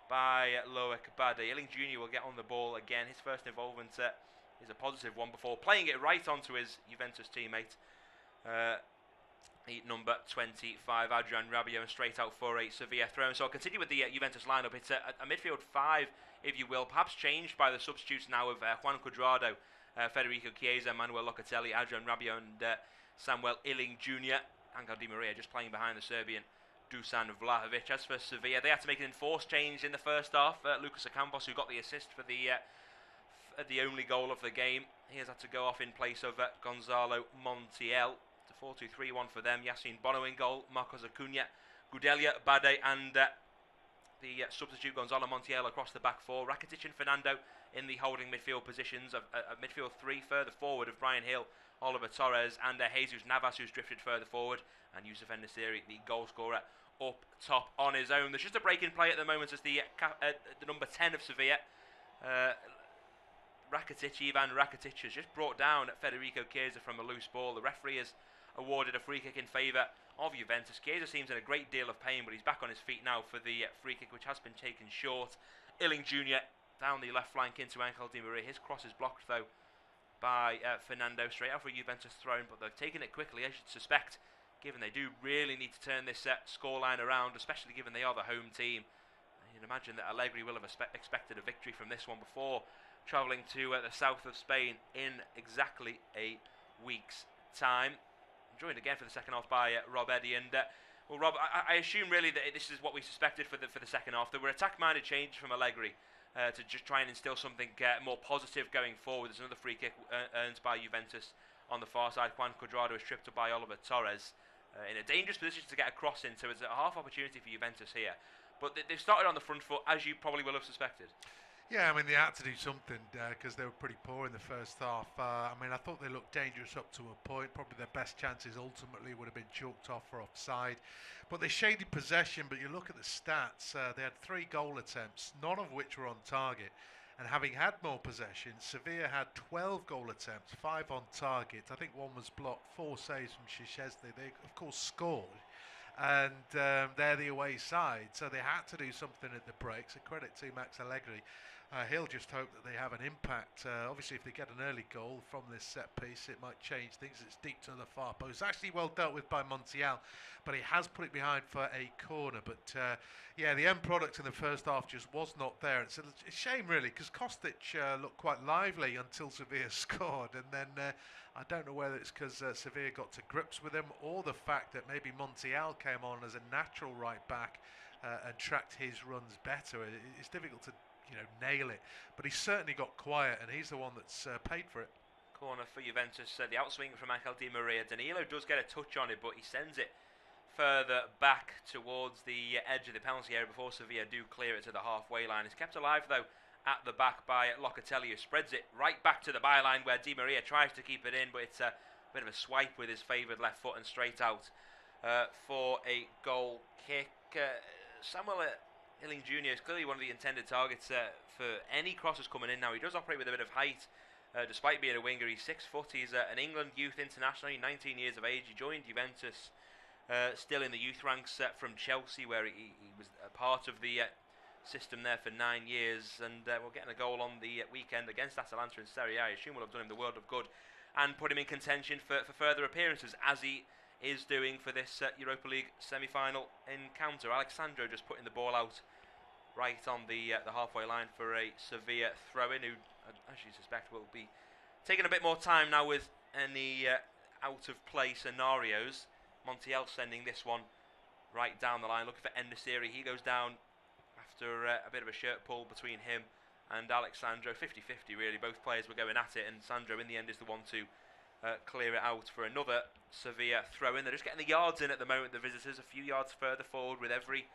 by Loic Bade. Illing Jr. will get on the ball again. His first involvement is a positive one before playing it right onto his Juventus teammate, number 25, Adrian Rabiot, and straight out for a Sevilla throw. So I'll continue with the Juventus lineup. It's a midfield 5, if you will, perhaps changed by the substitutes now of Juan Cuadrado, Federico Chiesa, Manuel Locatelli, Adrian Rabiot and Samuel Illing Jr. Angel Di Maria just playing behind the Serbian Dusan Vlahovic. As for Sevilla, they had to make an enforced change in the first half. Lucas Ocampos, who got the assist for the only goal of the game, he has had to go off in place of Gonzalo Montiel. It's a 4-2-3-1 for them. Yassine Bono in goal, Marcos Acuna, Gudelia, Bade and the substitute Gonzalo Montiel across the back four. Rakitic and Fernando in the holding midfield positions. A midfield 3 further forward of Bryan Hill, Oliver Torres and Jesus Navas, who's drifted further forward, and Yusuf En-Nesyri, the goal scorer, up top on his own. There's just a break in play at the moment as the number 10 of Sevilla, Ivan Rakitic, has just brought down Federico Chiesa from a loose ball. The referee has awarded a free kick in favour of Juventus. Chiesa seems in a great deal of pain, but he's back on his feet now for the free kick, which has been taken short. Illing Jr. down the left flank into Angel Di Maria. His cross is blocked though by Fernando, straight out for a Juventus thrown, but they've taken it quickly, as you'd suspect, given they do really need to turn this scoreline around, especially given they are the home team. You'd imagine that Allegri will have expected a victory from this one before travelling to the south of Spain in exactly a week's time. I'm joined again for the second half by Rob Eddy, and well, Rob, I assume really that this is what we suspected for the second half. There were attack-minded changes from Allegri to just try and instill something more positive going forward. There's another free kick earned by Juventus on the far side. Juan Cuadrado is tripped up by Oliver Torres in a dangerous position to get a cross into. It's a half opportunity for Juventus here, but they've started on the front foot, as you probably will have suspected. Yeah, I mean, they had to do something because they were pretty poor in the first half. I mean, I thought they looked dangerous up to a point. Probably their best chances ultimately would have been chalked off for offside. But they shaded possession, but you look at the stats, they had 3 goal attempts, none of which were on target. And having had more possession, Sevilla had 12 goal attempts, 5 on target. I think 1 was blocked, 4 saves from Szczesny. They, of course, scored. And they're the away side, so they had to do something at the breaks. A credit to Max Allegri. He'll just hope that they have an impact. Obviously, if they get an early goal from this set piece, it might change things. It's deep to the far post. It's actually well dealt with by Montiel, but he has put it behind for a corner. But yeah, the end product in the first half just was not there. It's a shame, really, because Kostic looked quite lively until Sevilla scored. And then I don't know whether it's because Sevilla got to grips with him or the fact that maybe Montiel came on as a natural right back and tracked his runs better. It's difficult to nail it. But he's certainly got quiet, and he's the one that's paid for it. Corner for Juventus. The outswing from Angel Di Maria. Danilo does get a touch on it, but he sends it further back towards the edge of the penalty area before Sevilla do clear it to the halfway line. It's kept alive though at the back by Locatelli, who spreads it right back to the byline where Di Maria tries to keep it in, but it's a bit of a swipe with his favoured left foot and straight out for a goal kick. Samuel Illing Jr. is clearly one of the intended targets for any crosses coming in now. He does operate with a bit of height. Despite being a winger, he's 6 foot. He's an England youth international, 19 years of age. He joined Juventus still in the youth ranks from Chelsea, where he was a part of the system there for 9 years. And we're getting a goal on the weekend against Atalanta in Serie A. I assume will have done him the world of good and put him in contention for further appearances, as he is doing for this Europa League semi-final encounter. Alexandro just putting the ball out right on the halfway line for a Sevilla throw-in, who, as you suspect, will be taking a bit more time now with any out-of-play scenarios. Montiel sending this one right down the line, looking for En-Nesyri. He goes down after a bit of a shirt pull between him and Alexandro. 50-50 really, both players were going at it, and Sandro in the end is the one to clear it out for another Sevilla throw-in. They're just getting the yards in at the moment, the visitors, a few yards further forward with every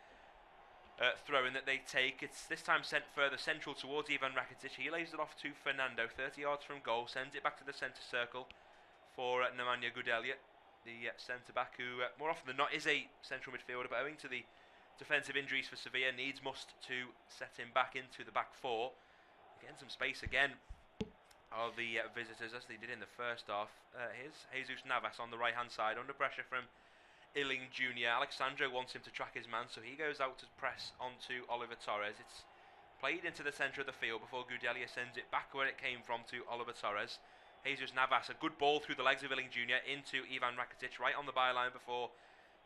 throw-in that they take. It's this time sent further central towards Ivan Rakitic. He lays it off to Fernando, 30 yards from goal, sends it back to the centre circle for Nemanja Gudelic, the centre-back, who more often than not is a central midfielder, but owing to the defensive injuries for Sevilla, must to set him back into the back four. Getting some space again of the visitors, as they did in the first half. Here's Jesus Navas on the right-hand side, under pressure from Illing Jr. Alexandro wants him to track his man, so he goes out to press onto Oliver Torres. It's played into the centre of the field before Gudelic sends it back where it came from to Oliver Torres. Jesus Navas, a good ball through the legs of Illing Jr. into Ivan Rakitic, right on the byline before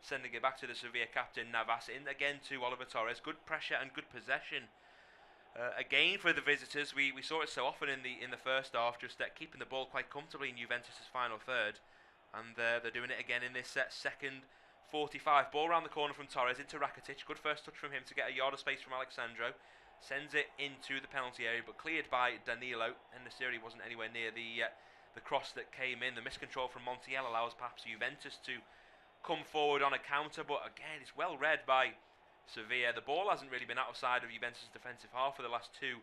sending it back to the Sevilla captain Navas. In again to Oliver Torres. Good pressure and good possession. Again for the visitors, we saw it so often in the first half, just keeping the ball quite comfortably in Juventus' final third, and they're doing it again in this second 45. Ball around the corner from Torres into Rakitic. Good first touch from him to get a yard of space from Alexandro. Sends it into the penalty area, but cleared by Danilo. En-Nesyri wasn't anywhere near the cross that came in. The miscontrol from Montiel allows perhaps Juventus to come forward on a counter, but again it's well read by Sevilla. The ball hasn't really been outside of Juventus' defensive half for the last 2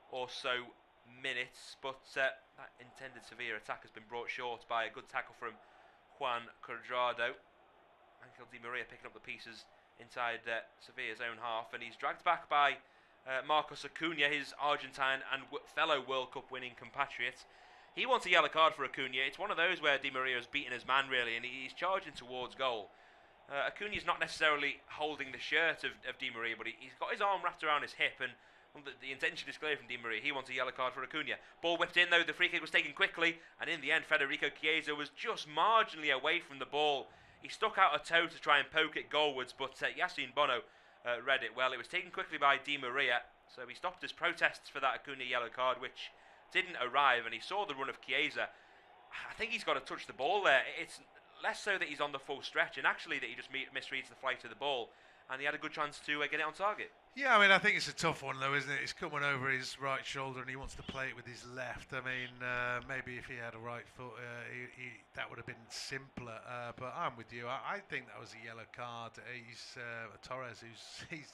or so minutes, but that intended Sevilla attack has been brought short by a good tackle from Juan Cuadrado. Angel Di Maria picking up the pieces inside Sevilla's own half, and he's dragged back by Marcos Acuna, his Argentine and fellow World Cup winning compatriot. He wants a yellow card for Acuna. It's one of those where Di Maria's beaten his man really, and he's charging towards goal. Acuna's not necessarily holding the shirt of Di Maria, but he's got his arm wrapped around his hip, and the intention is clear from Di Maria. He wants a yellow card for Acuna. Ball whipped in though, the free kick was taken quickly, and in the end Federico Chiesa was just marginally away from the ball. He stuck out a toe to try and poke it goalwards, but Yassine Bono read it well. It was taken quickly by Di Maria, so he stopped his protests for that Acuna yellow card, which didn't arrive, and he saw the run of Chiesa. I think he's got to touch the ball there. It's less so that he's on the full stretch, and actually that he just misreads the flight of the ball, and he had a good chance to get it on target. Yeah, I mean, I think it's a tough one though, isn't it? It's coming over his right shoulder and he wants to play it with his left. I mean, maybe if he had a right foot, that would have been simpler. But I'm with you. I think that was a yellow card. He's Torres, he's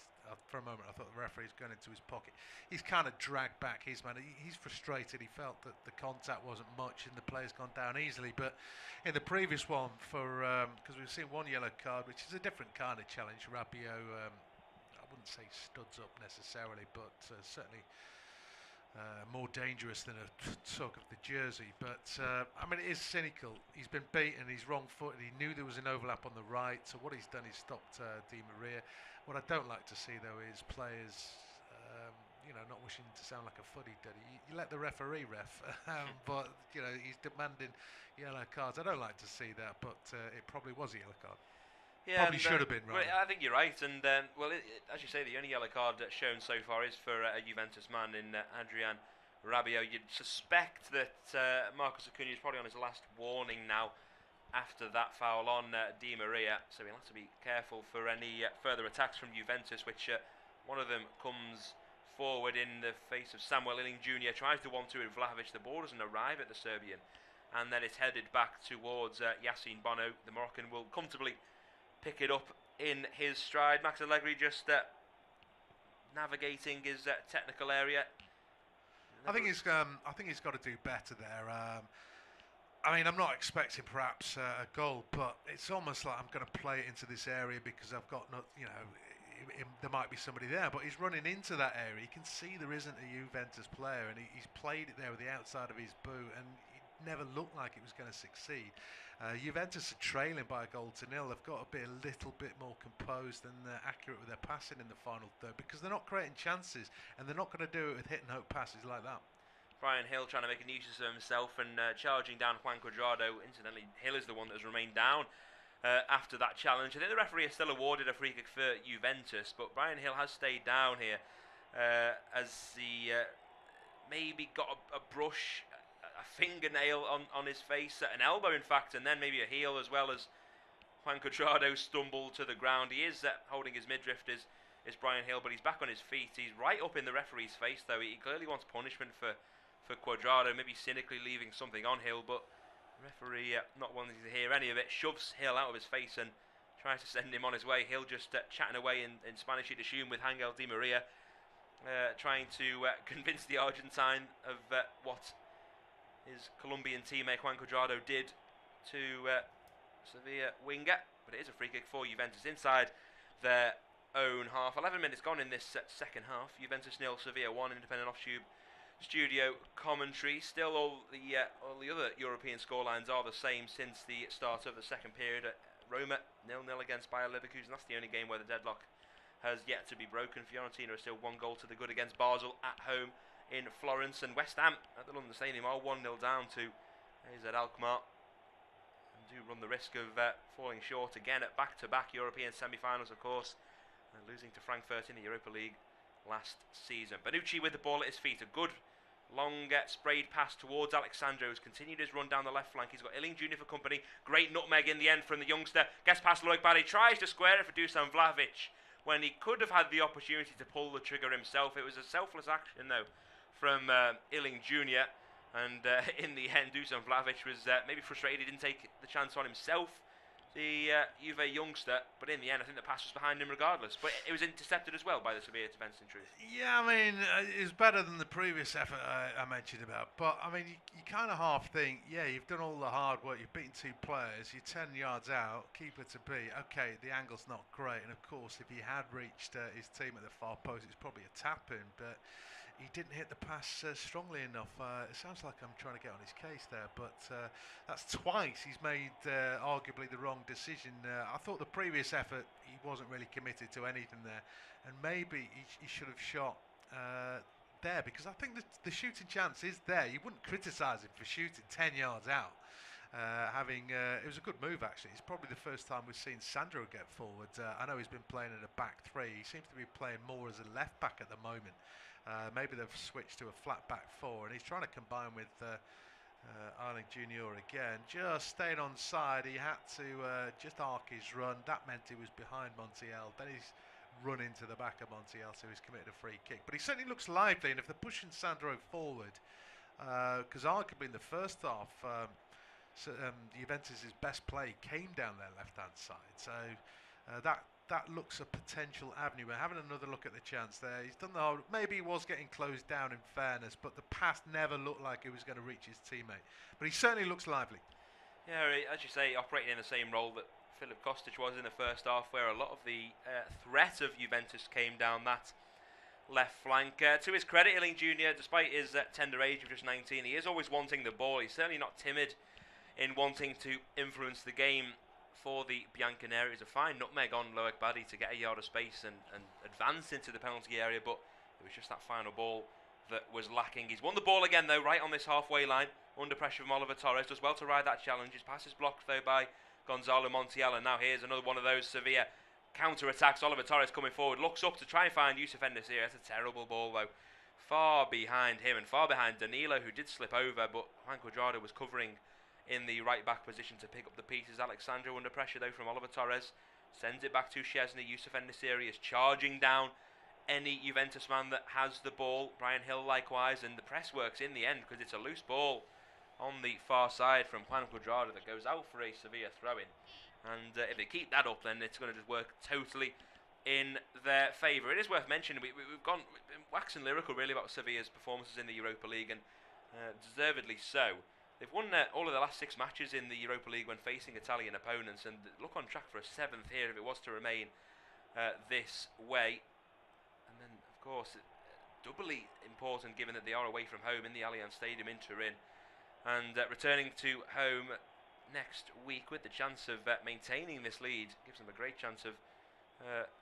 for a moment I thought the referee's going into his pocket. He's kind of dragged back his man. He's frustrated. He felt that the contact wasn't much and the player's gone down easily. But in the previous one, because we've seen one yellow card, which is a different kind of challenge, Rabiot. I wouldn't say studs up necessarily, but certainly more dangerous than a tug of the jersey. But I mean, it is cynical. He's been beaten. He's wrong-footed. He knew there was an overlap on the right. So what he's done is stopped Di Maria. What I don't like to see though is players, not wishing to sound like a fuddy-duddy. You let the referee ref, but he's demanding yellow cards. I don't like to see that, but it probably was a yellow card. Yeah, probably should have been, right? Well, I think you're right, and as you say, the only yellow card shown so far is for a Juventus man in Adrian Rabiot. You'd suspect that Marcos Acuna is probably on his last warning now after that foul on Di Maria, so we'll have to be careful for any further attacks from Juventus, which one of them comes forward in the face of Samuel Illing Jr. Tries to 1-2 with Vlahovic. The ball doesn't arrive at the Serbian, and then it's headed back towards Yassine Bono. The Moroccan will comfortably pick it up in his stride. Max Allegri just navigating his technical area. I think he's got to do better there. I mean, I'm not expecting perhaps a goal, but it's almost like I'm going to play it into this area because I've got not, you know, there might be somebody there, but he's running into that area. You can see there isn't a Juventus player, and he's played it there with the outside of his boot, and it never looked like it was going to succeed. Juventus are trailing by a goal to nil. They've got to be a little bit more composed and accurate with their passing in the final third, because they're not creating chances, and they're not going to do it with hit and hope passes like that. Bryan Gil trying to make a nuisance of himself and charging down Juan Cuadrado. Incidentally, Gil is the one that has remained down after that challenge. I think the referee has still awarded a free kick for Juventus, but Bryan Gil has stayed down here as he maybe got a brush, a fingernail on his face, an elbow in fact, and then maybe a heel, as well as Juan Cuadrado stumbled to the ground. He is holding his midriff, is Bryan Gil, but he's back on his feet. He's right up in the referee's face though. He clearly wants punishment for Cuadrado, maybe cynically leaving something on Gil, but the referee, not wanting to hear any of it, shoves Gil out of his face and tries to send him on his way. Gil just chatting away in Spanish, you'd assume, with Angel Di Maria, trying to convince the Argentine of what his Colombian teammate Juan Cuadrado did to Sevilla winger. But it is a free kick for Juventus inside their own half. 11 minutes gone in this second half. Juventus 0, Sevilla 1. Independent Off-Tube Studio commentary. Still all the other European scorelines are the same since the start of the second period. Roma 0-0 against Bayer Leverkusen. That's the only game where the deadlock has yet to be broken. Fiorentina are still 1 goal to the good against Basel at home in Florence, and West Ham at the London Stadium are 1-0 down to AZ Alkmaar, and do run the risk of falling short again at back-to-back European semi-finals, of course, and losing to Frankfurt in the Europa League last season. Bonucci with the ball at his feet. A good long sprayed pass towards Alexandro, who's continued his run down the left flank. He's got Illing Jr. for company. Great nutmeg in the end from the youngster. Gets past Loic Barry, tries to square it for Dusan Vlahovic when he could have had the opportunity to pull the trigger himself. It was a selfless action though from Illing Jr. And in the end, Dusan Vlahovic was maybe frustrated he didn't take the chance on himself, the Juve youngster, but in the end I think the pass was behind him regardless. But it was intercepted as well by the Sevilla defence, in truth. Yeah, I mean, it was better than the previous effort I mentioned about. But I mean, you kind of half think, yeah, you've done all the hard work, you've beaten 2 players, you're 10 yards out, keeper to beat. Okay, the angle's not great, and of course if he had reached his team at the far post, it's probably a tap-in, but he didn't hit the pass strongly enough. It sounds like I'm trying to get on his case there, but that's twice he's made arguably the wrong decision. I thought the previous effort he wasn't really committed to anything there, and maybe he should have shot there, because I think the shooting chance is there. You wouldn't criticise him for shooting 10 yards out. It was a good move actually. It's probably the first time we've seen Sandro get forward. I know he's been playing in a back 3. He seems to be playing more as a left back at the moment. Maybe they've switched to a flat back 4, and he's trying to combine with Illing Jr. again. Just staying on side, he had to just arc his run. That meant he was behind Montiel. Then he's run into the back of Montiel, so he's committed a free kick. But he certainly looks lively, and if they're pushing Sandro forward, because arguably in the first half, Juventus' best play came down their left-hand side, so that looks a potential avenue. We're having another look at the chance there. He's done the whole, maybe he was getting closed down in fairness, but the pass never looked like it was going to reach his teammate. But he certainly looks lively. Yeah, as you say, operating in the same role that Filip Kostic was in the first half, where a lot of the threat of Juventus came down that left flank. To his credit, Illing Jr., despite his tender age of just 19, he is always wanting the ball. He's certainly not timid in wanting to influence the game for the Bianconeri. It was a fine nutmeg on Loic Barry to get a yard of space and advance into the penalty area, but it was just that final ball that was lacking. He's won the ball again though, right on this halfway line, under pressure from Oliver Torres. Does well to ride that challenge. His pass is blocked though by Gonzalo Montiel, and now here's another one of those Sevilla counter-attacks. Oliver Torres coming forward, looks up to try and find Youssef En-Nesyri. That's a terrible ball though, far behind him and far behind Danilo, who did slip over, but Juan Cuadrado was covering in the right back position to pick up the pieces. Alexandro under pressure though from Oliver Torres, sends it back to Szczesny. Youssef En-Nesyri is charging down any Juventus man that has the ball. Brian Hill likewise, and the press works in the end because it's a loose ball on the far side from Juan Cuadrado that goes out for a Sevilla throw-in. And if they keep that up, then it's going to just work totally in their favour. It is worth mentioning, we've been waxing lyrical really about Sevilla's performances in the Europa League, and deservedly so. They've won all of the last 6 matches in the Europa League when facing Italian opponents, and look on track for a 7th here if it was to remain this way. And then, of course, doubly important given that they are away from home in the Allianz Stadium in Turin, and returning to home next week with the chance of maintaining this lead gives them a great chance of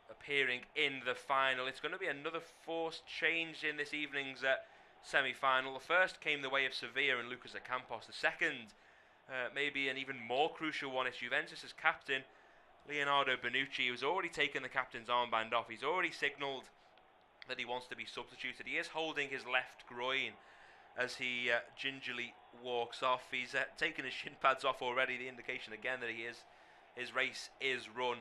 appearing in the final. It's going to be another forced change in this evening's semi-final. The first came the way of Sevilla and Lucas Ocampos. The second, maybe an even more crucial one, is Juventus' captain, Leonardo Bonucci, who's already taken the captain's armband off. He's already signalled that he wants to be substituted. He is holding his left groin as he gingerly walks off. He's taken his shin pads off already, the indication again that his race is run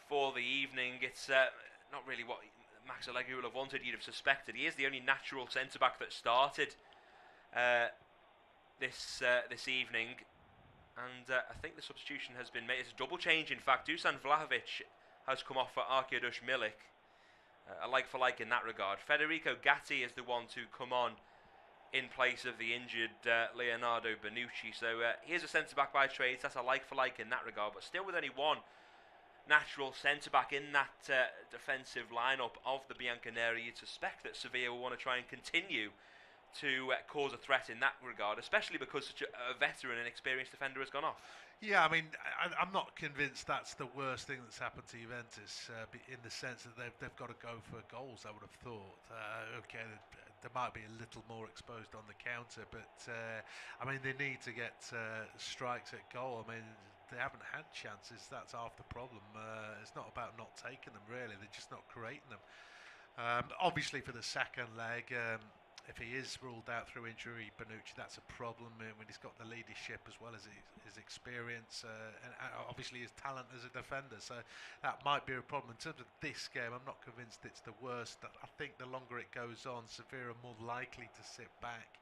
for the evening. It's not really what Max Allegri will have wanted. You'd have suspected he is the only natural centre-back that started this evening, and I think the substitution has been made. It's a double change, in fact. Dusan Vlahovic has come off for Arkadiusz Milik, a like-for-like in that regard. Federico Gatti is the one to come on in place of the injured Leonardo Bonucci. So he is a centre-back by trade. That's a like-for-like in that regard, but still with only one natural centre-back in that defensive lineup of the Bianconeri. You'd suspect that Sevilla will want to try and continue to cause a threat in that regard, especially because such a veteran and experienced defender has gone off. Yeah, I mean, I'm not convinced that's the worst thing that's happened to Juventus, in the sense that they've got to go for goals, I would have thought. Okay, they might be a little more exposed on the counter, but I mean, they need to get strikes at goal. I mean, they haven't had chances. That's half the problem. It's not about not taking them, really. They're just not creating them. Obviously, for the second leg, if he is ruled out through injury, Bonucci, that's a problem when he's got the leadership as well as his experience, and obviously his talent as a defender. So that might be a problem. In terms of this game, I'm not convinced it's the worst. I think the longer it goes on, Sevilla are more likely to sit back.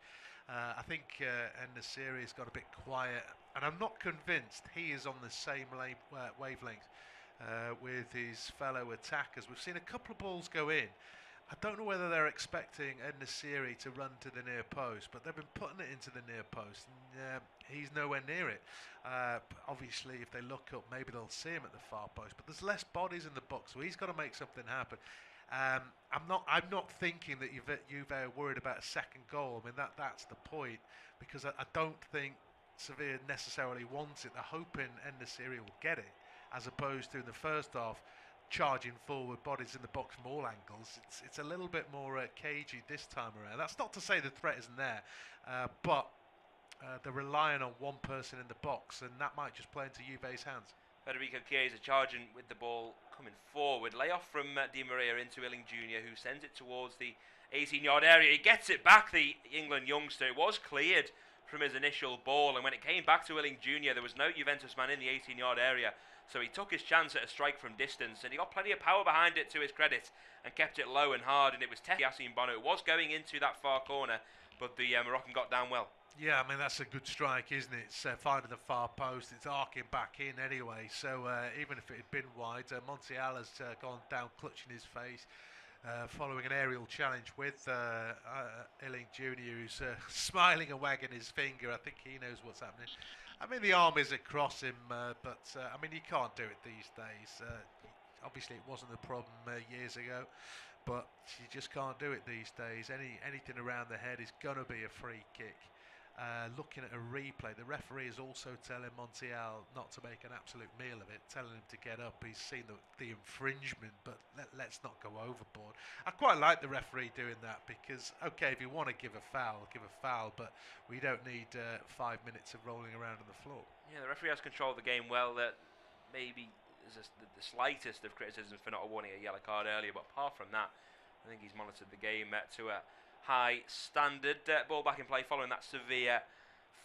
I think En-Nesyri has got a bit quiet, and I'm not convinced he is on the same wavelength with his fellow attackers. We've seen a couple of balls go in. I don't know whether they're expecting En-Nesyri to run to the near post, but they've been putting it into the near post, and he's nowhere near it. Obviously, if they look up, maybe they'll see him at the far post, but there's less bodies in the box, so he's got to make something happen. I'm not thinking that Juve are worried about a second goal. I mean, that's the point, because I don't think Sevilla necessarily wants it. They're hoping En-Nesyri will get it, as opposed to in the first half, charging forward, bodies in the box from all angles. It's a little bit more cagey this time around. That's not to say the threat isn't there, but they're relying on one person in the box, and that might just play into Juve's hands. Federico Chiesa charging with the ball coming forward. Layoff from Di Maria into Illing Jr., who sends it towards the 18-yard area. He gets it back, the England youngster. It was cleared from his initial ball, and when it came back to Illing Jr., there was no Juventus man in the 18-yard area. So he took his chance at a strike from distance, and he got plenty of power behind it to his credit and kept it low and hard, and it was Yassine Bono. It was going into that far corner, but the Moroccan got down well. Yeah, I mean, that's a good strike, isn't it? It's finding the far post. It's arcing back in anyway, so even if it had been wide, Montiel has gone down clutching his face, following an aerial challenge with Illing Jr., who's smiling and wagging his finger. I think he knows what's happening. I mean, the arm is across him, but I mean, you can't do it these days. Obviously, it wasn't a problem years ago, but you just can't do it these days. Anything around the head is going to be a free kick. Looking at a replay, the referee is also telling Montiel not to make an absolute meal of it, telling him to get up. He's seen the infringement, but let's not go overboard. I quite like the referee doing that, because, okay, if you want to give a foul, but we don't need 5 minutes of rolling around on the floor. Yeah, the referee has controlled the game well. Maybe there's the slightest of criticism for not awarding a yellow card earlier, but apart from that, I think he's monitored the game to a high standard. Ball back in play following that Sevilla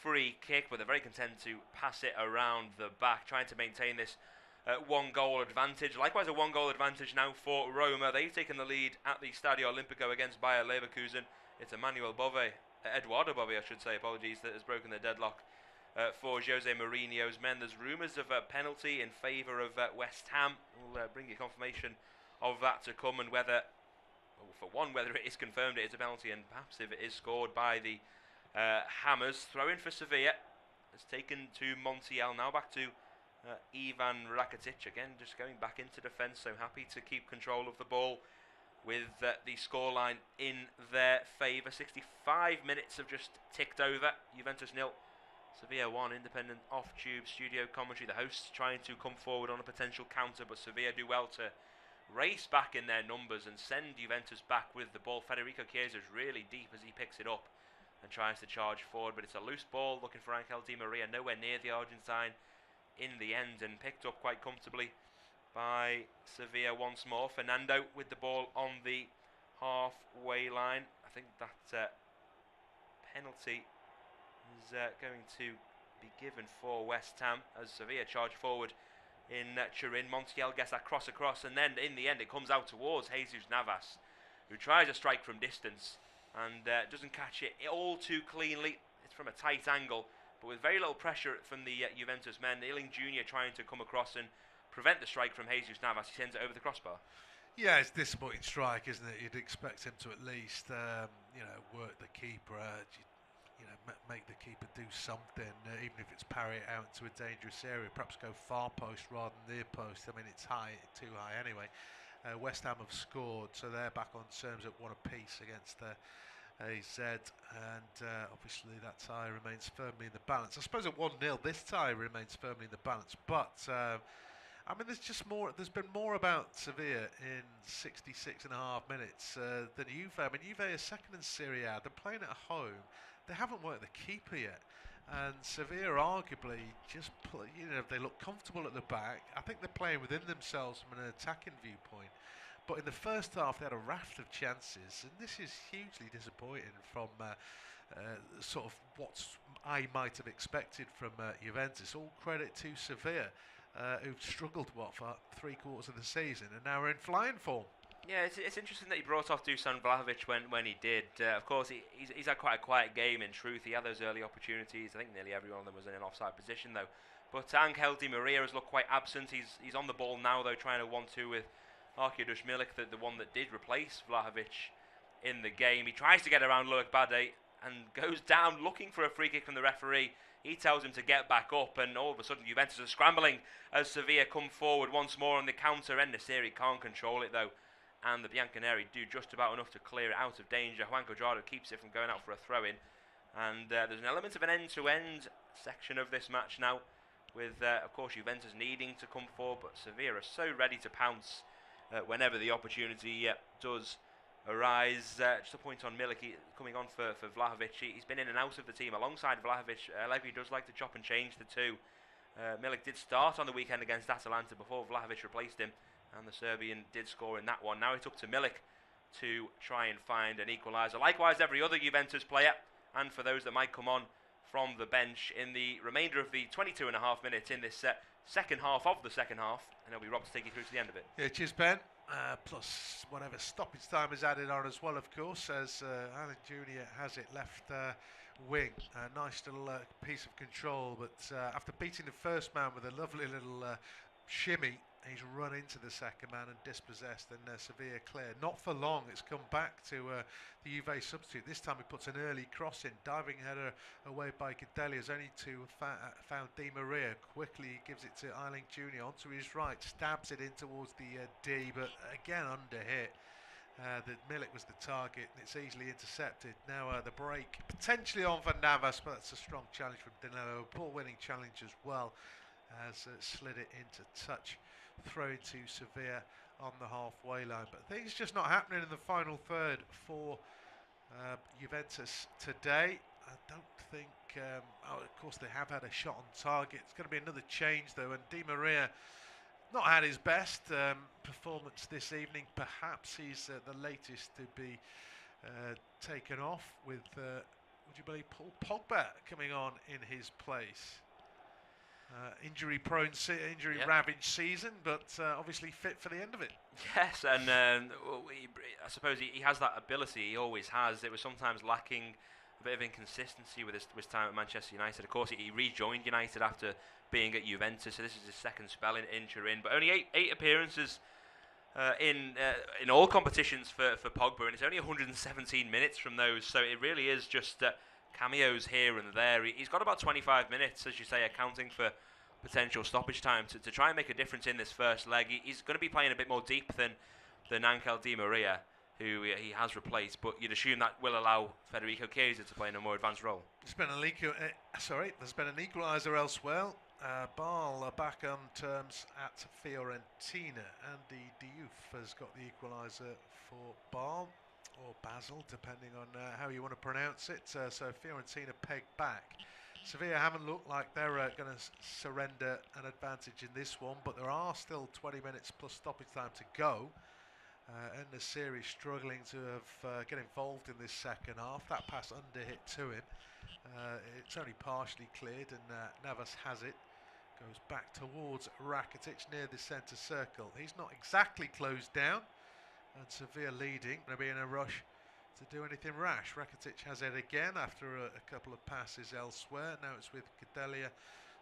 free kick, but they're very content to pass it around the back, trying to maintain this 1-goal advantage. Likewise, a 1-goal advantage now for Roma. They've taken the lead at the Stadio Olimpico against Bayer Leverkusen. It's Eduardo Bove, I should say, apologies, that has broken the deadlock for Jose Mourinho's men. There's rumours of a penalty in favour of West Ham. We'll bring you confirmation of that to come, and whether it is confirmed it is a penalty, and perhaps if it is scored by the Hammers. Throw in for Sevilla. It's taken to Montiel. Now back to Ivan Rakitic again, just going back into defence. So happy to keep control of the ball with the scoreline in their favour. 65 minutes have just ticked over. Juventus 0, Sevilla 1. Independent off-tube studio commentary. The hosts trying to come forward on a potential counter, but Sevilla do well to race back in their numbers and send Juventus back with the ball. Federico Chiesa is really deep as he picks it up and tries to charge forward, but it's a loose ball looking for Angel Di Maria, nowhere near the Argentine in the end, and picked up quite comfortably by Sevilla once more. Fernando with the ball on the halfway line. I think that penalty is going to be given for West Ham as Sevilla charge forward in Turin. Montiel gets that cross across, and then in the end it comes out towards Jesus Navas, who tries a strike from distance and doesn't catch it all too cleanly. It's from a tight angle, but with very little pressure from the Juventus men. Ealing Jr. trying to come across and prevent the strike from Jesus Navas. He sends it over the crossbar. Yeah, it's a disappointing strike, isn't it? You'd expect him to at least, work the keeper, make the keeper do something, even if it's parry it out into a dangerous area. Perhaps go far post rather than near post. I mean, it's too high anyway. West Ham have scored, so they're back on terms at 1 apiece against AZ, and obviously that tie remains firmly in the balance. I suppose at 1-0 this tie remains firmly in the balance, but there's been more about Sevilla in 66.5 minutes than Juve. I mean, Juve are second in Serie A. They're playing at home. They haven't worked the keeper yet, and Sevilla arguably they look comfortable at the back. I think they're playing within themselves from an attacking viewpoint. But in the first half, they had a raft of chances, and this is hugely disappointing from sort of what I might have expected from Juventus. All credit to Sevilla, who've struggled for 3/4 of the season, and now are in flying form. Yeah, it's interesting that he brought off Dusan Vlahovic when he did. Of course, he's had quite a quiet game in truth. He had those early opportunities. I think nearly every one of them was in an offside position, though. But Angel Di Maria has looked quite absent. He's on the ball now, though, trying to 1-2 with Arkadiusz Milik, the one that did replace Vlahovic in the game. He tries to get around Loic Bade and goes down looking for a free kick from the referee. He tells him to get back up, and all of a sudden Juventus are scrambling as Sevilla come forward once more on the counter. Enesiri can't control it, though, and the Bianconeri do just about enough to clear it out of danger. Juan Cuadrado keeps it from going out for a throw-in, and there's an element of an end-to-end section of this match now, with, of course, Juventus needing to come forward, but Sevilla are so ready to pounce whenever the opportunity does arise. Just a point on Milik coming on for Vlahovic. He's been in and out of the team alongside Vlahovic. Allegri does like to chop and change the two. Milik did start on the weekend against Atalanta before Vlahovic replaced him, and the Serbian did score in that one. Now it's up to Milik to try and find an equaliser. Likewise, every other Juventus player, and for those that might come on from the bench in the remainder of the 22.5 minutes in this second half of the second half, and it'll be Rob to take you through to the end of it. Yeah, cheers, Ben. Plus whatever stoppage time is added on as well, of course, as Alan Jr. has it left wing. A nice little piece of control, but after beating the first man with a lovely little shimmy, he's run into the second man and dispossessed, and Sevilla clear. Not for long, it's come back to the Juve substitute. This time he puts an early cross in, diving header away by Cadelias, only to found Di Maria. Quickly gives it to Eiling Jr. onto his right, stabs it in towards the D, but again under hit. The Milik was the target, and it's easily intercepted. Now the break potentially on for Navas, but that's a strong challenge from Danilo. Ball-winning challenge as well, as slid it into touch. Throw to Sevilla on the halfway line, but things just not happening in the final third for Juventus today. I don't think of course they have had a shot on target. It's going to be another change though, and Di Maria not had his best performance this evening. Perhaps he's the latest to be taken off, with would you believe Paul Pogba coming on in his place. Injury-prone, injury-ravaged season, but obviously fit for the end of it. Yes, and I suppose he has that ability. He always has. It was sometimes lacking a bit of inconsistency with his time at Manchester United. Of course, he rejoined United after being at Juventus, so this is his second spell in Turin. But only eight appearances in all competitions for Pogba, and it's only 117 minutes from those. So it really is just cameos here and there. He's got about 25 minutes, as you say, accounting for potential stoppage time to try and make a difference in this first leg. He's going to be playing a bit more deep than Ángel Di Maria, who he has replaced, but you'd assume that will allow Federico Chiesa to play in a more advanced role. There's been an equaliser elsewhere. Bale back on terms at Fiorentina. Andy Diouf has got the equaliser for Bale, or Basel, depending on how you want to pronounce it. So Fiorentina pegged back. Sevilla haven't looked like they're going to surrender an advantage in this one, but there are still 20 minutes plus stoppage time to go. And the series struggling to get involved in this second half. That pass underhit to him. It's only partially cleared, and Navas has it. Goes back towards Rakitic near the centre circle. He's not exactly closed down, and Sevilla leading. Going to be in a rush to do anything rash. Rakitic has it again after a couple of passes elsewhere. Now it's with Cadelia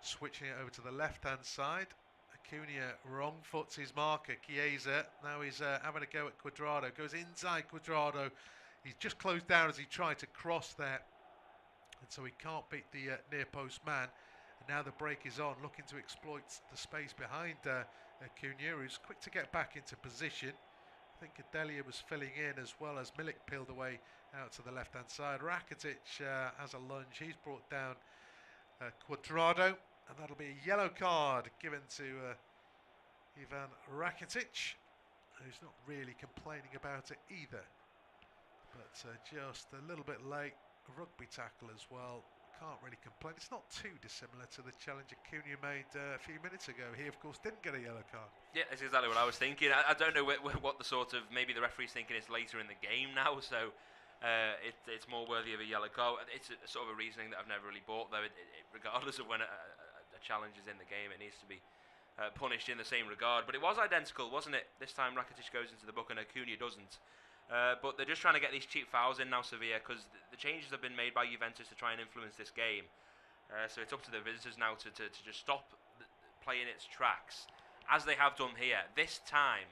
switching it over to the left-hand side. Acuna wrong foots his marker, Chiesa. Now he's having a go at Cuadrado. Goes inside Cuadrado. He's just closed down as he tried to cross there, and so he can't beat the near post man. And now the break is on, looking to exploit the space behind Acuna, who's quick to get back into position. I think Cadelia was filling in as well as Milik peeled away out to the left-hand side. Rakitic has a lunge. He's brought down Cuadrado, and that'll be a yellow card given to Ivan Rakitic, who's not really complaining about it either. But just a little bit late. A rugby tackle as well. Can't really complain. It's not too dissimilar to the challenge Acuna made a few minutes ago. He, of course, didn't get a yellow card. Yeah, that's exactly what I was thinking. I don't know what the sort of, maybe the referee's thinking it's later in the game now, so it's more worthy of a yellow card. It's a sort of a reasoning that I've never really bought, though. Regardless of when a challenge is in the game, it needs to be punished in the same regard. But it was identical, wasn't it? This time Rakitic goes into the book and Acuna doesn't. But they're just trying to get these cheap fouls in now, Sevilla, because the changes have been made by Juventus to try and influence this game. So it's up to the visitors now to just stop playing its tracks, as they have done here. This time,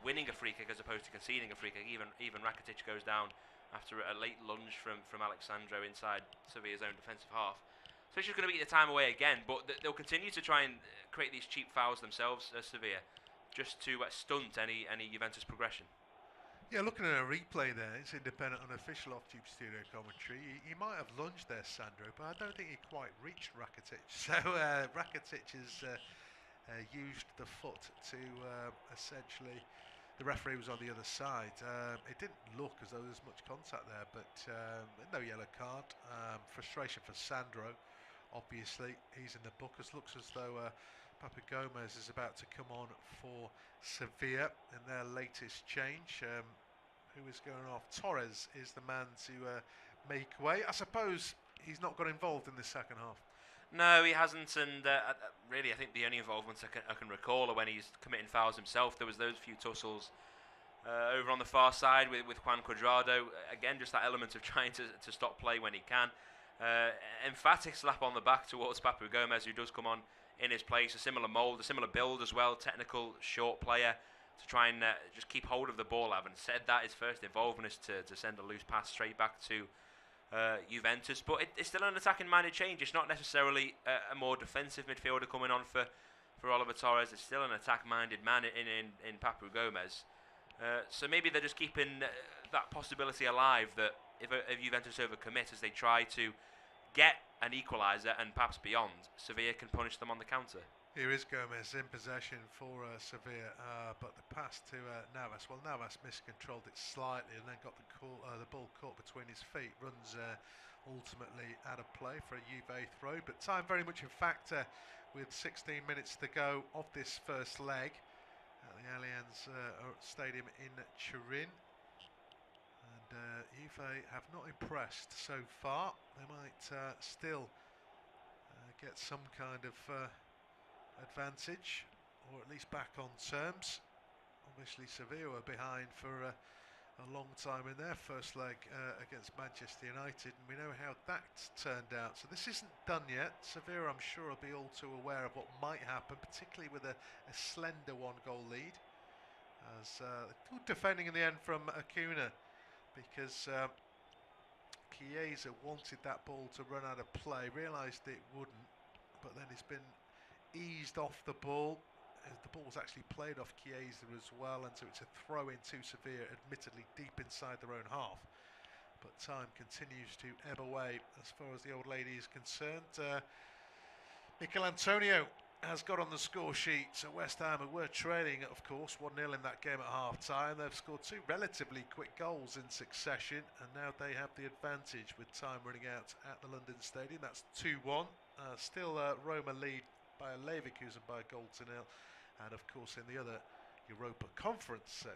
winning a free kick as opposed to conceding a free kick. Even Rakitic goes down after a late lunge from Alexandro inside Sevilla's own defensive half. So it's just going to be the time away again, but they'll continue to try and create these cheap fouls themselves, Sevilla, just to stunt any Juventus progression. Yeah, looking at a replay there, it's independent unofficial off-tube studio commentary. He might have lunged there, Sandro, but I don't think he quite reached Rakitic. So Rakitic has used the foot to essentially, the referee was on the other side. It didn't look as though there was much contact there, but no yellow card. Frustration for Sandro, obviously. He's in the book. It looks as though Papu Gomez is about to come on for Sevilla in their latest change. Who is going off? Torres is the man to make way. I suppose he's not got involved in the second half. No, he hasn't, and really I think the only involvements I can recall are when he's committing fouls himself. There was those few tussles over on the far side with Juan Cuadrado. Again, just that element of trying to stop play when he can. Emphatic slap on the back towards Papu Gomez, who does come on in his place. A similar mould, a similar build as well. Technical, short player to try and just keep hold of the ball. Having said that, his first involvement is to send a loose pass straight back to Juventus. But it's still an attacking-minded change. It's not necessarily a more defensive midfielder coming on for Oliver Torres. It's still an attack-minded man in Papu Gomez. So maybe they're just keeping that possibility alive that if Juventus overcommit as they try to get an equaliser and perhaps beyond, Sevilla can punish them on the counter. Here is Gomez in possession for Sevilla, but the pass to Navas. Well, Navas miscontrolled it slightly and then got the ball caught between his feet. Runs ultimately out of play for a Juve throw, but time very much in factor with 16 minutes to go of this first leg at the Allianz Stadium in Turin. And Juve have not impressed so far. They might still get some kind of advantage, or at least back on terms. Obviously Sevilla were behind for a long time in their first leg against Manchester United, and we know how that turned out. So this isn't done yet. Sevilla, I'm sure, will be all too aware of what might happen, particularly with a slender one-goal lead. As good defending in the end from Acuna, because Chiesa wanted that ball to run out of play, realised it wouldn't, but then he's been eased off the ball. The ball's actually played off Chiesa as well, and so it's a throw in to Sevilla, admittedly deep inside their own half. But time continues to ebb away as far as the old lady is concerned. Mikel Antonio has got on the score sheet. So West Ham, who were trailing, of course, 1-0 in that game at half-time. They've scored 2 relatively quick goals in succession, and now they have the advantage with time running out at the London Stadium. That's 2-1. Still Roma lead by Leverkusen by a goal to nil. And of course in the other Europa Conference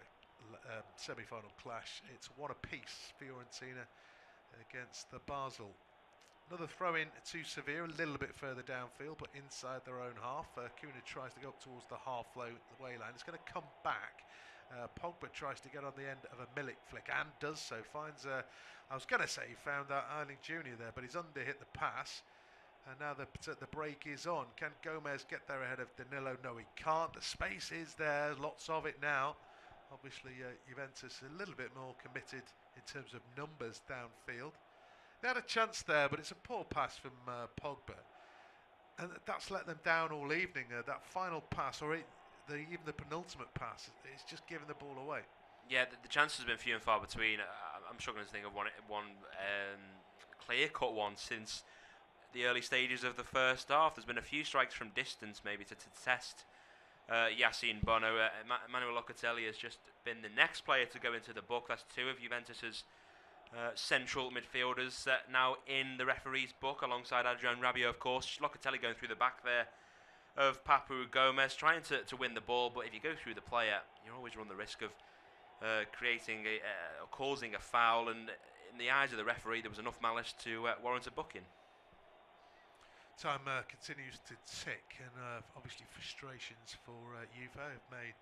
semi-final clash, it's 1 apiece, Fiorentina against the Basel. Another throw in to Sevilla, a little bit further downfield, but inside their own half. Kuna tries to go up towards the halfway line. It's going to come back. Pogba tries to get on the end of a Milik flick and does so. Finds, I was going to say he found out Eiling Jr. there, but he's under-hit the pass. And now the break is on. Can Gomez get there ahead of Danilo? No, he can't. The space is there. Lots of it now. Obviously, Juventus a little bit more committed in terms of numbers downfield. They had a chance there, but it's a poor pass from Pogba. And that's let them down all evening. That final pass, or even the penultimate pass, it's just giving the ball away. Yeah, the chances have been few and far between. I'm struggling to think of one clear-cut one since the early stages of the first half. There's been a few strikes from distance, maybe to test Yassine Bono. Manuel Locatelli has just been the next player to go into the book. That's 2 of Juventus's central midfielders now in the referee's book, alongside Adrian Rabiot, of course. Locatelli going through the back there of Papu Gomez, trying to win the ball, but if you go through the player, you always run the risk of creating or causing a foul, and in the eyes of the referee there was enough malice to warrant a booking. Time continues to tick, and obviously frustrations for Juve. Have made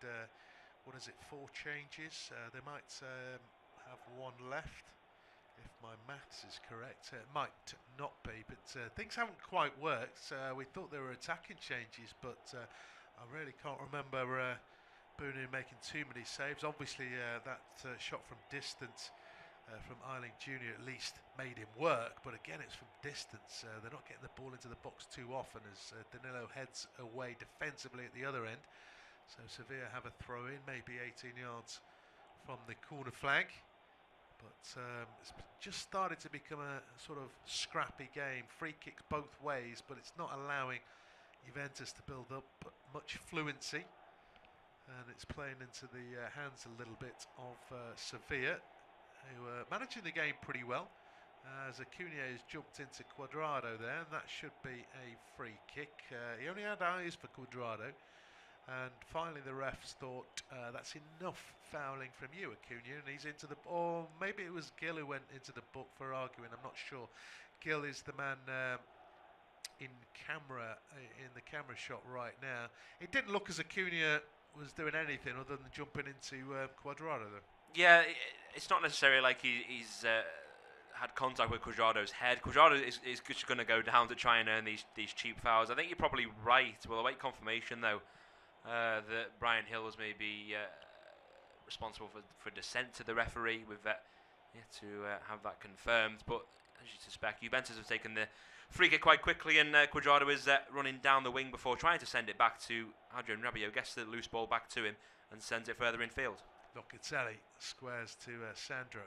4 changes. They might have 1 left, if my maths is correct. It might not be, but things haven't quite worked. We thought they were attacking changes, but I really can't remember Bunu making too many saves. Obviously, that shot from distance from Eiling Jr. at least made him work, but again it's from distance. They're not getting the ball into the box too often as Danilo heads away defensively at the other end. So Sevilla have a throw in, maybe 18 yards from the corner flag, but it's just started to become a sort of scrappy game. Free kicks both ways, but it's not allowing Juventus to build up much fluency, and it's playing into the hands a little bit of Sevilla, who are managing the game pretty well, as Acuna has jumped into Cuadrado there, and that should be a free kick. He only had eyes for Cuadrado, and finally the refs thought that's enough fouling from you, Acuna, and he's into the... Or maybe it was Gil who went into the book for arguing, I'm not sure. Gil is the man in the camera shot right now. It didn't look as Acuna was doing anything other than jumping into Cuadrado though. Yeah, it's not necessarily like he's had contact with Cuadrado's head. Cuadrado is just going to go down to try and earn these cheap fouls. I think you're probably right. We'll await confirmation though that Brian Hill was maybe responsible for dissent to the referee. We've yet to have that confirmed. But as you suspect, Juventus have taken the free kick quite quickly, and Cuadrado is running down the wing before trying to send it back to Adrian Rabiot. Gets the loose ball back to him and sends it further infield. Locatelli squares to Sandro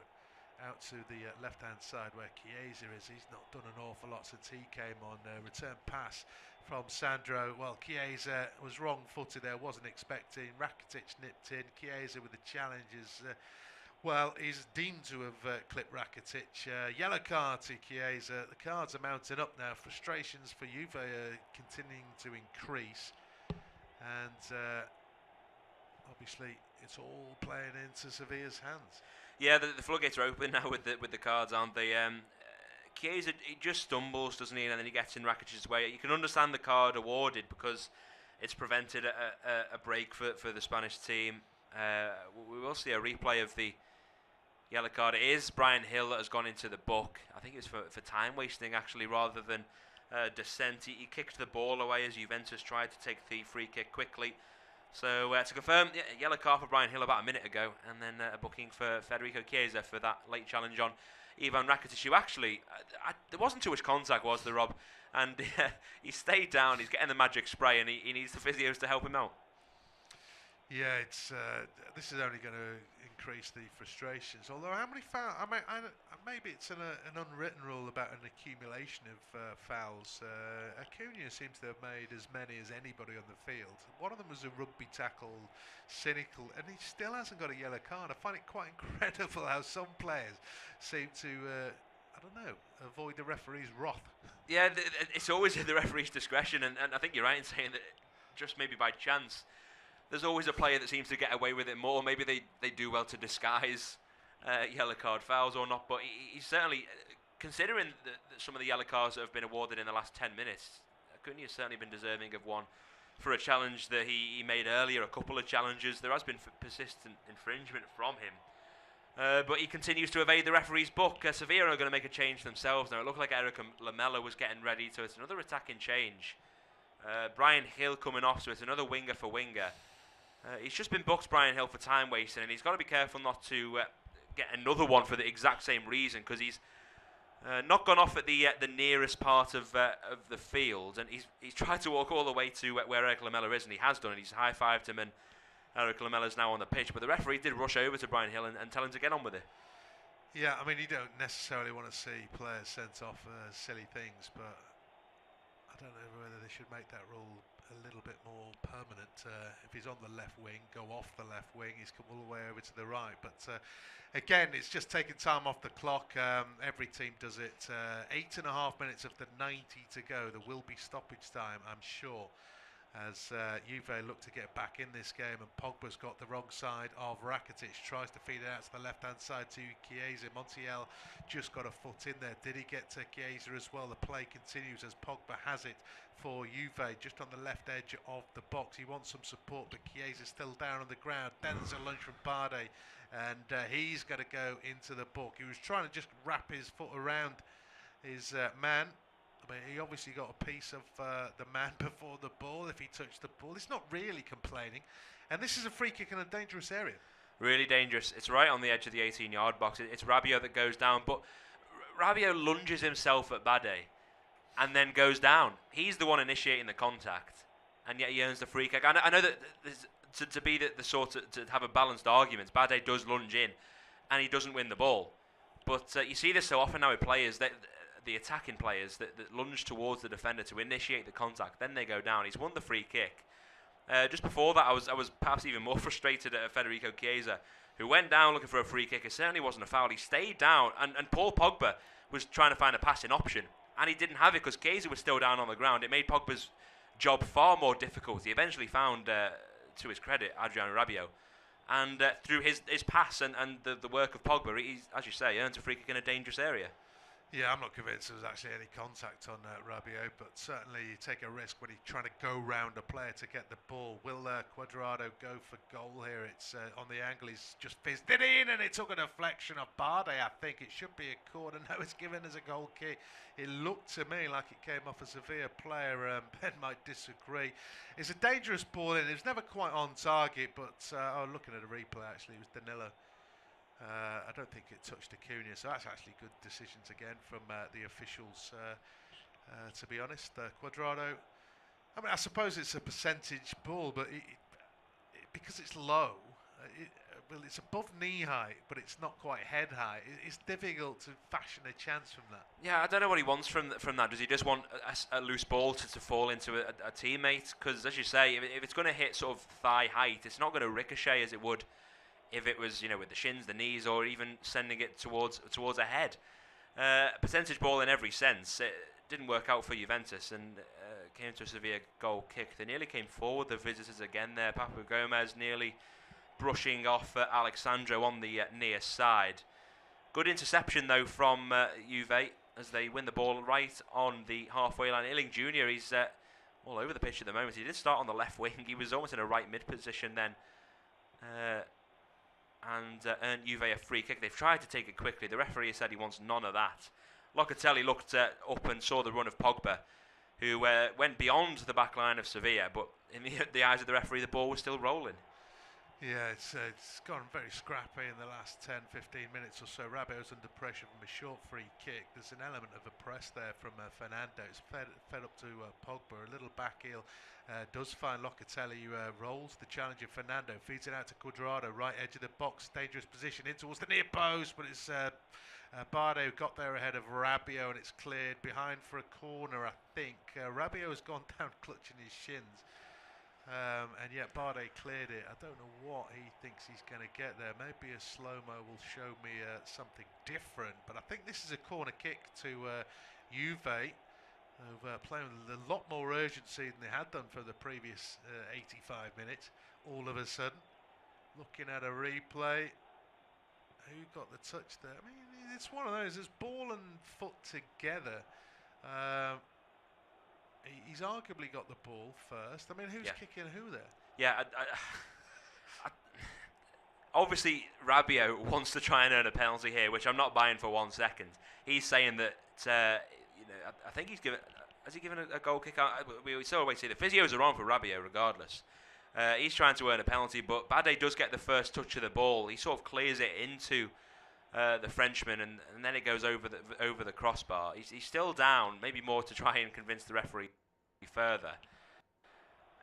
out to the left-hand side where Chiesa is. He's not done an awful lot since he came on. Return pass from Sandro. Well, Chiesa was wrong-footed there, wasn't expecting. Rakitic nipped in. Chiesa with the challenges. Well, he's deemed to have clipped Rakitic. Yellow card to Chiesa. The cards are mounting up now. Frustrations for Juve are continuing to increase. And obviously it's all playing into Sevilla's hands. Yeah, the floodgates are open now with the cards, aren't they? Chiesa, he just stumbles, doesn't he? And then he gets in Rakic's way. You can understand the card awarded because it's prevented a break for the Spanish team. We will see a replay of the yellow card. It is Bryan Hill that has gone into the book. I think it's for time wasting actually, rather than dissent. He kicked the ball away as Juventus tried to take the free kick quickly. So to confirm, yellow card for Bryan Hill about a minute ago, and then a booking for Federico Chiesa for that late challenge on Ivan Rakitic, who actually, there wasn't too much contact, was there, Rob? And he stayed down, he's getting the magic spray, and he needs the physios to help him out. Yeah, it's this is only going to increase the frustrations. Although, how many fouls? Maybe it's an unwritten rule about an accumulation of fouls. Acuna seems to have made as many as anybody on the field. One of them was a rugby tackle, cynical, and he still hasn't got a yellow card. I find it quite incredible how some players seem to, I don't know, avoid the referee's wrath. Yeah, it's always at the referee's discretion, and I think you're right in saying that just maybe by chance, there's always a player that seems to get away with it more. Maybe they do well to disguise yellow card fouls or not, but he's certainly, considering some of the yellow cards that have been awarded in the last 10 minutes, Acuña's certainly been deserving of one for a challenge that he made earlier, a couple of challenges. There has been persistent infringement from him, but he continues to evade the referee's book. Sevilla are going to make a change themselves now. It looked like Eric Lamela was getting ready, so it's another attacking change. Bryan Hill coming off, so it's another winger for winger. He's just been booked, Bryan Hill, for time wasting, and he's got to be careful not to get another one for the exact same reason, because he's not gone off at the nearest part of the field, and he's tried to walk all the way to where Eric Lamela is, and he has done it. He's high-fived him, and Eric Lamela's now on the pitch, but the referee did rush over to Bryan Hill and tell him to get on with it. Yeah, I mean, you don't necessarily want to see players sent off silly things, but I don't know whether they should make that rule a little bit more permanent. If he's on the left wing, go off the left wing. He's come all the way over to the right. But again, it's just taking time off the clock. Every team does it. 8.5 minutes of the 90 to go. There will be stoppage time, I'm sure, as Juve look to get back in this game, and Pogba's got the wrong side of Rakitic, tries to feed it out to the left-hand side to Chiesa. Montiel just got a foot in there. Did he get to Chiesa as well? The play continues as Pogba has it for Juve, just on the left edge of the box. He wants some support, but Chiesa's still down on the ground. Then there's a lunge from Bardet, and he's going to go into the book. He was trying to just wrap his foot around his man. I mean, he obviously got a piece of the man before the ball. If he touched the ball, he's not really complaining. And this is a free kick in a dangerous area. Really dangerous. It's right on the edge of the 18-yard box. It's Rabiot that goes down, but Rabiot lunges himself at Bardet and then goes down. He's the one initiating the contact, and yet he earns the free kick. I know that to be the sort of, to have a balanced argument, Bardet does lunge in, and he doesn't win the ball. But you see this so often now with players that. The attacking players that lunge towards the defender to initiate the contact, then they go down. He's won the free kick. Just before that, I was perhaps even more frustrated at Federico Chiesa, who went down looking for a free kick. It certainly wasn't a foul. He stayed down, and Paul Pogba was trying to find a passing option, and he didn't have it because Chiesa was still down on the ground. It made Pogba's job far more difficult. He eventually found, to his credit, Adrian Rabiot, and through his pass and the work of Pogba, he's, as you say, earns a free kick in a dangerous area. Yeah, I'm not convinced there was actually any contact on Rabiot, but certainly you take a risk when he's trying to go round a player to get the ball. Will Cuadrado go for goal here? It's on the angle, he's just fizzed it in, and it took a deflection of Bardet. I think it should be a corner. No, it's given as a goal kick. It looked to me like it came off a Sevilla player. Ben might disagree. It's a dangerous ball in. It was never quite on target, but looking at a replay, actually, it was Danilo. I don't think it touched Acuna, so that's actually good decisions again from the officials, to be honest. Cuadrado, I mean, I suppose it's a percentage ball, but because it's low, well, it's above knee height, but it's not quite head high. It's difficult to fashion a chance from that. Yeah, I don't know what he wants from that. Does he just want a loose ball to fall into a teammate? Because, as you say, if it's going to hit sort of thigh height, it's not going to ricochet as it would if it was, with the shins, the knees, or even sending it towards a head. Percentage ball in every sense. It didn't work out for Juventus, and came to a Sevilla goal kick. They nearly came forward, the visitors again there. Papu Gomez nearly brushing off Alexandro on the near side. Good interception, though, from Juve as they win the ball right on the halfway line. Illing Jr., he's all over the pitch at the moment. He did start on the left wing. He was almost in a right mid position then. And earned Juve a free kick. They've tried to take it quickly. The referee said he wants none of that. Locatelli looked up and saw the run of Pogba, who went beyond the back line of Sevilla, but in the eyes of the referee, the ball was still rolling. Yeah, it's gone very scrappy in the last 10-15 minutes or so. Rabiot's under pressure from a short free kick. There's an element of a press there from Fernando. It's fed up to Pogba. A little back heel does find Locatelli, who rolls the challenge of Fernando, feeds it out to Cuadrado, right edge of the box, dangerous position in towards the near post, but it's Bardo got there ahead of Rabiot, and it's cleared behind for a corner, I think. Rabiot has gone down clutching his shins. And yet Bardet cleared it. I don't know what he thinks he's going to get there. Maybe a slow-mo will show me something different. But I think this is a corner kick to Juve, playing with a lot more urgency than they had done for the previous 85 minutes. All of a sudden, looking at a replay, who got the touch there? I mean, it's one of those. It's ball and foot together. He's arguably got the ball first. I mean, who's kicking who there? Yeah, obviously Rabiot wants to try and earn a penalty here, which I'm not buying for 1 second. He's saying that I think he's given. Has he given a goal kick? We still wait to see. The physios are on for Rabiot regardless. He's trying to earn a penalty, but Bade does get the first touch of the ball. He sort of clears it into the Frenchman, and then it goes over the crossbar. He's still down, maybe more to try and convince the referee further.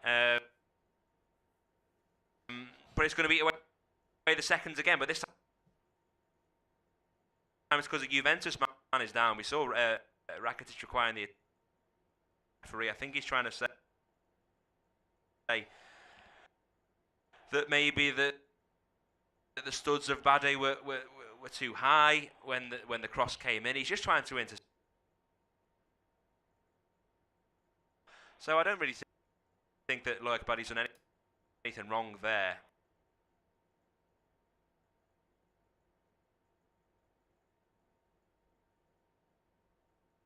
But it's going to be away the seconds again, but this time it's because the Juventus man is down. We saw Rakitic requiring the referee. I think he's trying to say that maybe the studs of Bade were too high when the cross came in. He's just trying to intercept. So I don't really think that Loic Bade's done anything wrong there.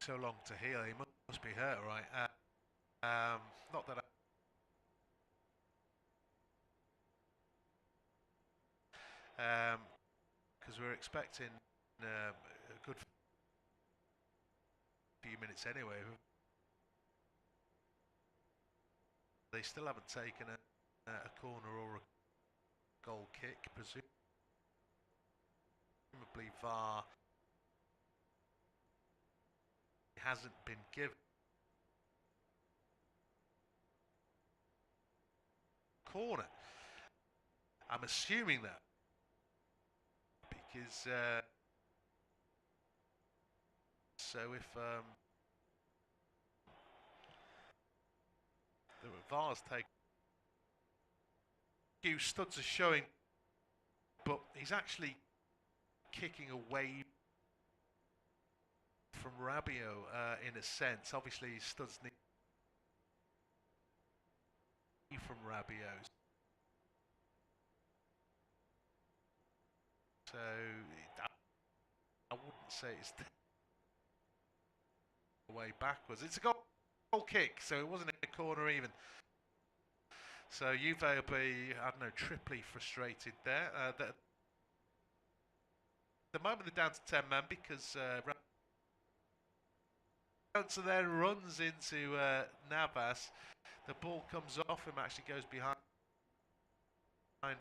So long to heal. He must be hurt, right? Not that because we're expecting a good few minutes anyway. They still haven't taken a corner or a goal kick. Presumably VAR hasn't been given. Corner. I'm assuming that because so if the VAR's take few studs are showing, but he's actually kicking away from Rabiot in a sense. Obviously his studs need from Rabiot. So I wouldn't say it's the way backwards. It's a goal kick, so it wasn't a corner even. So Juve will be, I don't know, triply frustrated there. At the moment they're down to 10 men because Rabiot then runs into Navas. The ball comes off him, actually goes behind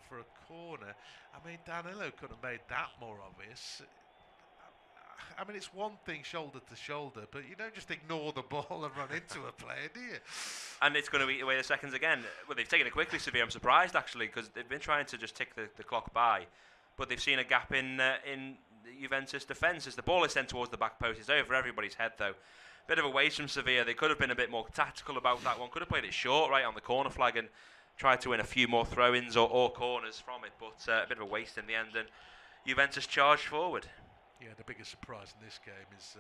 for a corner. I mean, Danilo could have made that more obvious. I mean, it's one thing shoulder to shoulder, but you don't just ignore the ball and run into a player, do you? And it's going to be away the seconds again. Well, they've taken it quickly, Sevilla. I'm surprised, actually, because they've been trying to just tick the clock by. But they've seen a gap in the Juventus defence as the ball is sent towards the back post. It's over everybody's head, though. Bit of a waste from Sevilla. They could have been a bit more tactical about that one. Could have played it short right on the corner flag and tried to win a few more throw-ins or corners from it. But a bit of a waste in the end. And Juventus charged forward. Yeah, the biggest surprise in this game is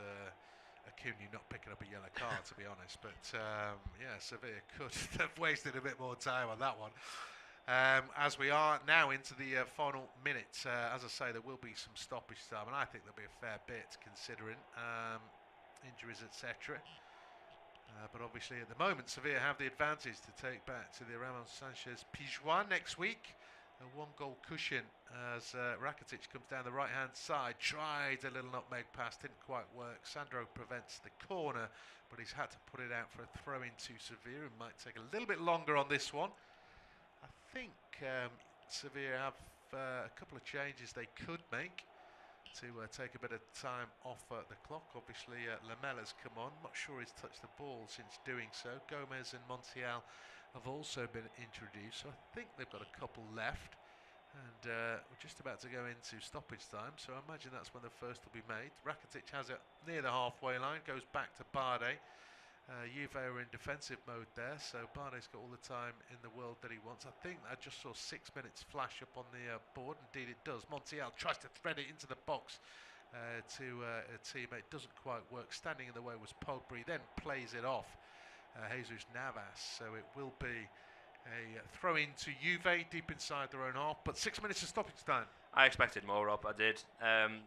Acuna not picking up a yellow card, to be honest. But yeah, Sevilla could have wasted a bit more time on that one. As we are now into the final minutes, as I say, there will be some stoppage time, and I think there'll be a fair bit considering injuries, etc. But obviously at the moment Sevilla have the advantage to take back to the Ramon Sanchez Pizjuan next week. A 1-goal cushion as Rakitic comes down the right hand side, tried a little nutmeg pass, didn't quite work. Sandro prevents the corner, but he's had to put it out for a throw into Sevilla. It might take a little bit longer on this one. I think Sevilla have a couple of changes they could make to take a bit of time off the clock. Obviously Lamella's come on, not sure he's touched the ball since doing so. Gomez and Montiel have also been introduced, so I think they've got a couple left, and we're just about to go into stoppage time, so I imagine that's when the first will be made. Rakitic has it near the halfway line, goes back to Barde. Juve are in defensive mode there, so Barde's got all the time in the world that he wants. I think I just saw 6 minutes flash up on the board. Indeed it does. Montiel tries to thread it into the box to a teammate. Doesn't quite work. Standing in the way was Pogba. He then plays it off Jesus Navas. So it will be a throw into Juve deep inside their own half. But 6 minutes of stoppage time. I expected more, Rob. I did,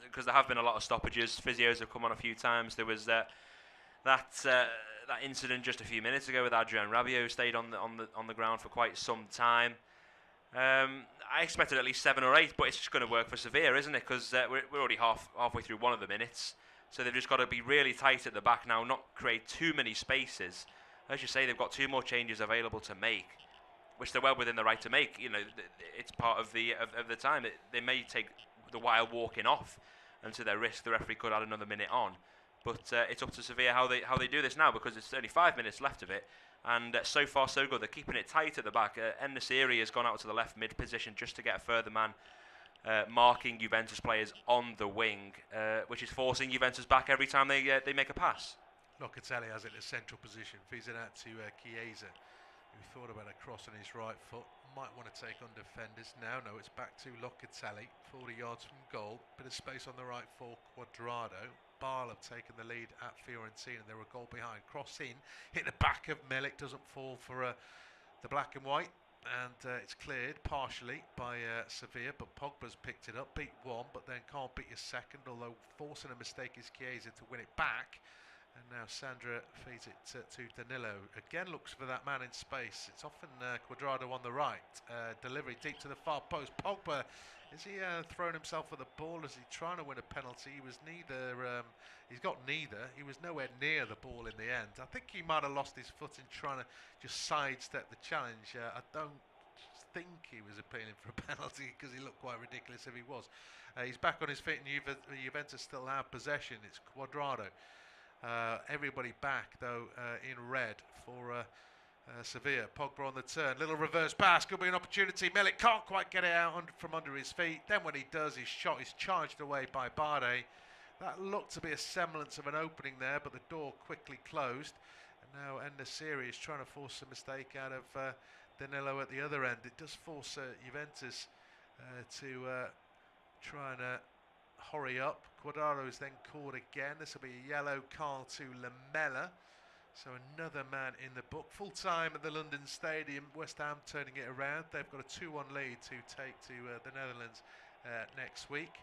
because there have been a lot of stoppages. Physios have come on a few times. There was that incident just a few minutes ago with Adrien Rabiot, who stayed on the ground for quite some time. I expected at least 7 or 8, but it's just going to work for Sevilla, isn't it? Because we're already halfway through one of the minutes, so they've just got to be really tight at the back now, not create too many spaces. As you say, they've got 2 more changes available to make, which they're well within the right to make. You know, it's part of the time. They may take the while walking off, and to their risk, the referee could add another minute on. But it's up to Sevilla how they do this now, because it's only 5 minutes left of it, and so far so good. They're keeping it tight at the back. En-Nesyri has gone out to the left mid position just to get a further man marking Juventus players on the wing, which is forcing Juventus back every time they make a pass. Locatelli has it in a central position, feeds it out to Chiesa, who thought about a cross on his right foot. Might want to take on defenders now. No, it's back to Locatelli, 40 yards from goal. Bit of space on the right for Cuadrado. Bale have taken the lead at Fiorentina. They're a goal behind. Cross in, hit the back of Milik, doesn't fall for the black and white, and it's cleared partially by Sevilla, but Pogba's picked it up, beat one, but then can't beat your second, although forcing a mistake is Chiesa to win it back. And now Sandra feeds it to Danilo. Again looks for that man in space. It's often Cuadrado on the right. Delivery deep to the far post. Pogba, is he throwing himself at the ball? Is he trying to win a penalty? He was neither. He's got neither. He was nowhere near the ball in the end. I think he might have lost his foot in trying to just sidestep the challenge. I don't think he was appealing for a penalty, because he looked quite ridiculous if he was. He's back on his feet, and Juventus still have possession. It's Cuadrado. Everybody back though in red for Sevilla. Pogba on the turn, little reverse pass, could be an opportunity. Milik can't quite get it out from under his feet. Then when he does, his shot is charged away by Barde. That looked to be a semblance of an opening there, but the door quickly closed. And now En-Nesyri is trying to force a mistake out of Danilo at the other end. It does force Juventus to try and hurry up. Cuadrado is then caught again. This will be a yellow card to Lamela. So another man in the book. Full time at the London Stadium. West Ham turning it around. They've got a 2-1 lead to take to the Netherlands next week.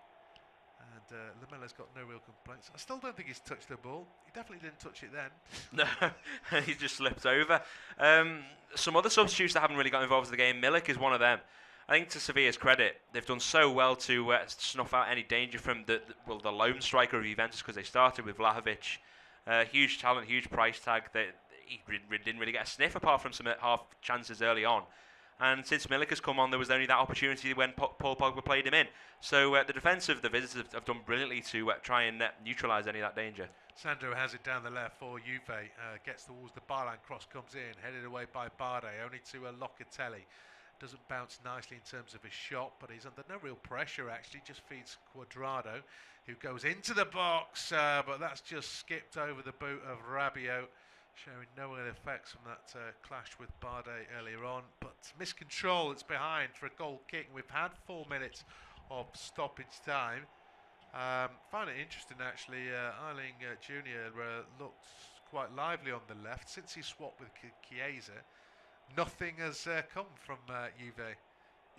And Lamela's got no real complaints. I still don't think he's touched the ball. He definitely didn't touch it then. No, he just slipped over. Some other substitutes that haven't really got involved in the game. Milik is one of them. I think to Sevilla's credit, they've done so well to snuff out any danger from the lone striker of Juventus, because they started with Vlahovic. Huge talent, huge price tag. He didn't really get a sniff apart from some half chances early on. And since Milik has come on, there was only that opportunity when Paul Pogba played him in. So the defence of the visitors have done brilliantly to try and neutralise any of that danger. Sandro has it down the left for Juve. Gets towards the byline, cross comes in, headed away by Barde, only to Locatelli. Doesn't bounce nicely in terms of his shot, but he's under no real pressure actually, just feeds Cuadrado, who goes into the box, but that's just skipped over the boot of Rabiot, showing no ill effects from that clash with Barde earlier on. But miscontrol, it's behind for a goal kick. We've had 4 minutes of stoppage time. Find it interesting actually, Eiling Jr. Looked quite lively on the left. Since he swapped with Chiesa, nothing has come from Juve,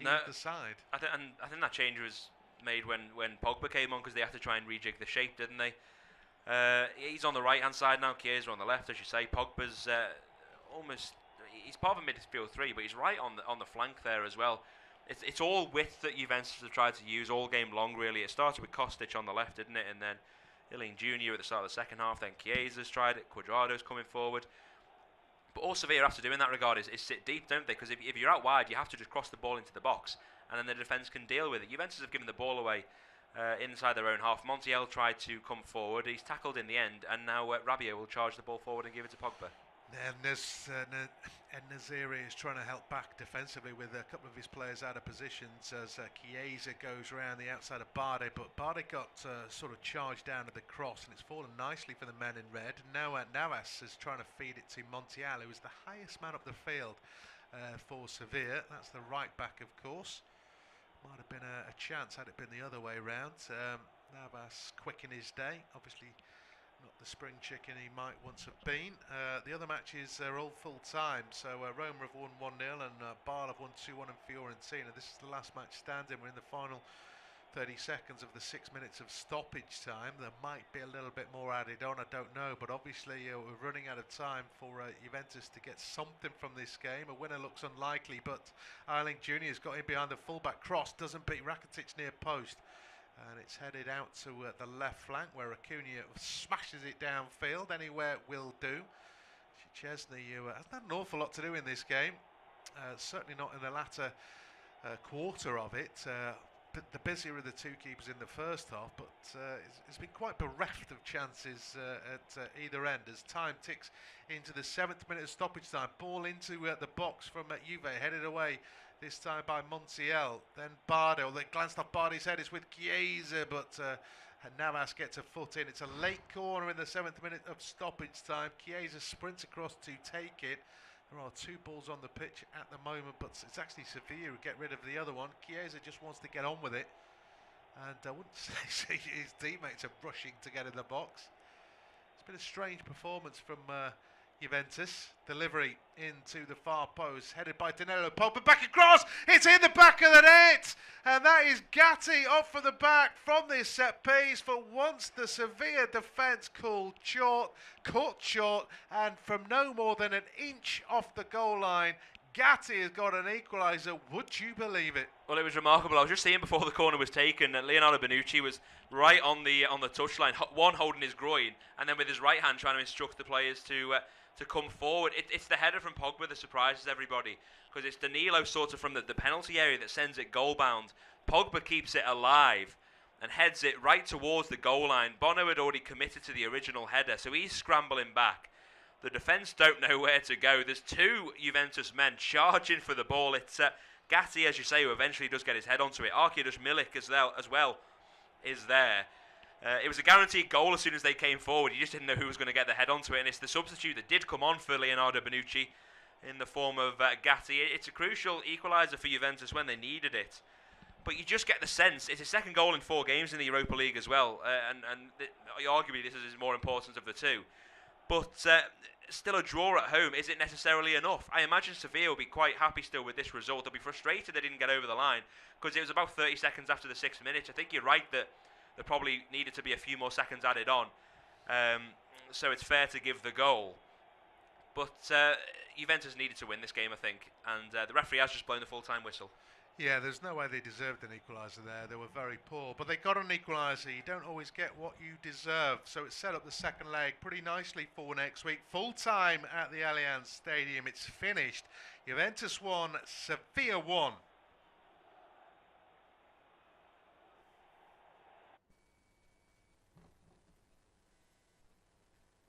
either side. I think that change was made when Pogba came on, because they had to try and rejig the shape, didn't they? He's on the right-hand side now. Chiesa on the left, as you say. Pogba's almost. He's part of a midfield three, but he's right on the flank there as well. It's all width that Juventus have tried to use all game long. Really, it started with Kostic on the left, didn't it? And then Illing Jr. at the start of the second half. Then Chiesa's tried it. Cuadrado's coming forward. But all Sevilla have to do in that regard is sit deep, don't they? Because if you're out wide, you have to just cross the ball into the box, and then the defence can deal with it. Juventus have given the ball away inside their own half. Montiel tried to come forward. He's tackled in the end, and now Rabiot will charge the ball forward and give it to Pogba. And Naziri is trying to help back defensively with a couple of his players out of positions as Chiesa goes around the outside of Bardi, but Bardi got sort of charged down to the cross, and it's fallen nicely for the men in red. Now Navas is trying to feed it to Montiel, who is the highest man up the field for Sevilla. That's the right back, of course. Might have been a chance had it been the other way round. Navas quick in his day, obviously not the spring chicken he might once have been. The other matches are all full time, so Roma have won 1-0 and Bâle have won 2-1 in Fiorentina. This is the last match standing. We're in the final 30 seconds of the 6 minutes of stoppage time. There might be a little bit more added on, I don't know, but obviously we're running out of time for Juventus to get something from this game. A winner looks unlikely, but Illing Jr. has got in behind the fullback cross, doesn't beat Rakitic near post. And it's headed out to the left flank where Acuna smashes it downfield. Anywhere will do. Szczesny hasn't had an awful lot to do in this game. Certainly not in the latter quarter of it. The busier of the two keepers in the first half, but it's been quite bereft of chances at either end as time ticks into the 7th minute of stoppage time. Ball into the box from Juve, headed away this time by Montiel. Then Bardi, they glanced off Bardi's head, it's with Chiesa, but Navas gets a foot in. It's a late corner in the 7th minute of stoppage time. Chiesa sprints across to take it. There are 2 balls on the pitch at the moment, but it's actually Sevilla who get rid of the other one. Chiesa just wants to get on with it, and I wouldn't say his teammates are rushing to get in the box. It's been a strange performance from Juventus. Delivery into the far post, headed by Danilo. Pogba back across, it's in the back of the net, and that is Gatti off from the back from this set piece. For once the Sevilla defence caught short, and from no more than an inch off the goal line, Gatti has got an equaliser. Would you believe it? Well, it was remarkable. I was just seeing before the corner was taken that Leonardo Bonucci was right on the touchline, one holding his groin, and then with his right hand trying to instruct the players to come forward. It's the header from Pogba that surprises everybody, because it's Danilo sort of from the penalty area that sends it goal bound. Pogba keeps it alive and heads it right towards the goal line. Bono had already committed to the original header, so he's scrambling back. The defence don't know where to go. There's 2 Juventus men charging for the ball. It's Gatti, as you say, who eventually does get his head onto it. Arkadiusz Milik as well is there. It was a guaranteed goal as soon as they came forward. You just didn't know who was going to get the head onto it, and it's the substitute that did come on for Leonardo Bonucci in the form of Gatti. It's a crucial equaliser for Juventus when they needed it. But you just get the sense, it's his second goal in 4 games in the Europa League as well, and arguably this is his more important of the 2. But still a draw at home, is it necessarily enough? I imagine Sevilla will be quite happy still with this result. They'll be frustrated they didn't get over the line, because it was about 30 seconds after the 6th minute. I think you're right that there probably needed to be a few more seconds added on, so it's fair to give the goal. But Juventus needed to win this game, I think, and the referee has just blown the full-time whistle. Yeah, there's no way they deserved an equaliser there. They were very poor, but they got an equaliser. You don't always get what you deserve, so it set up the second leg pretty nicely for next week. Full time at the Allianz Stadium. It's finished. Juventus won, Sevilla won.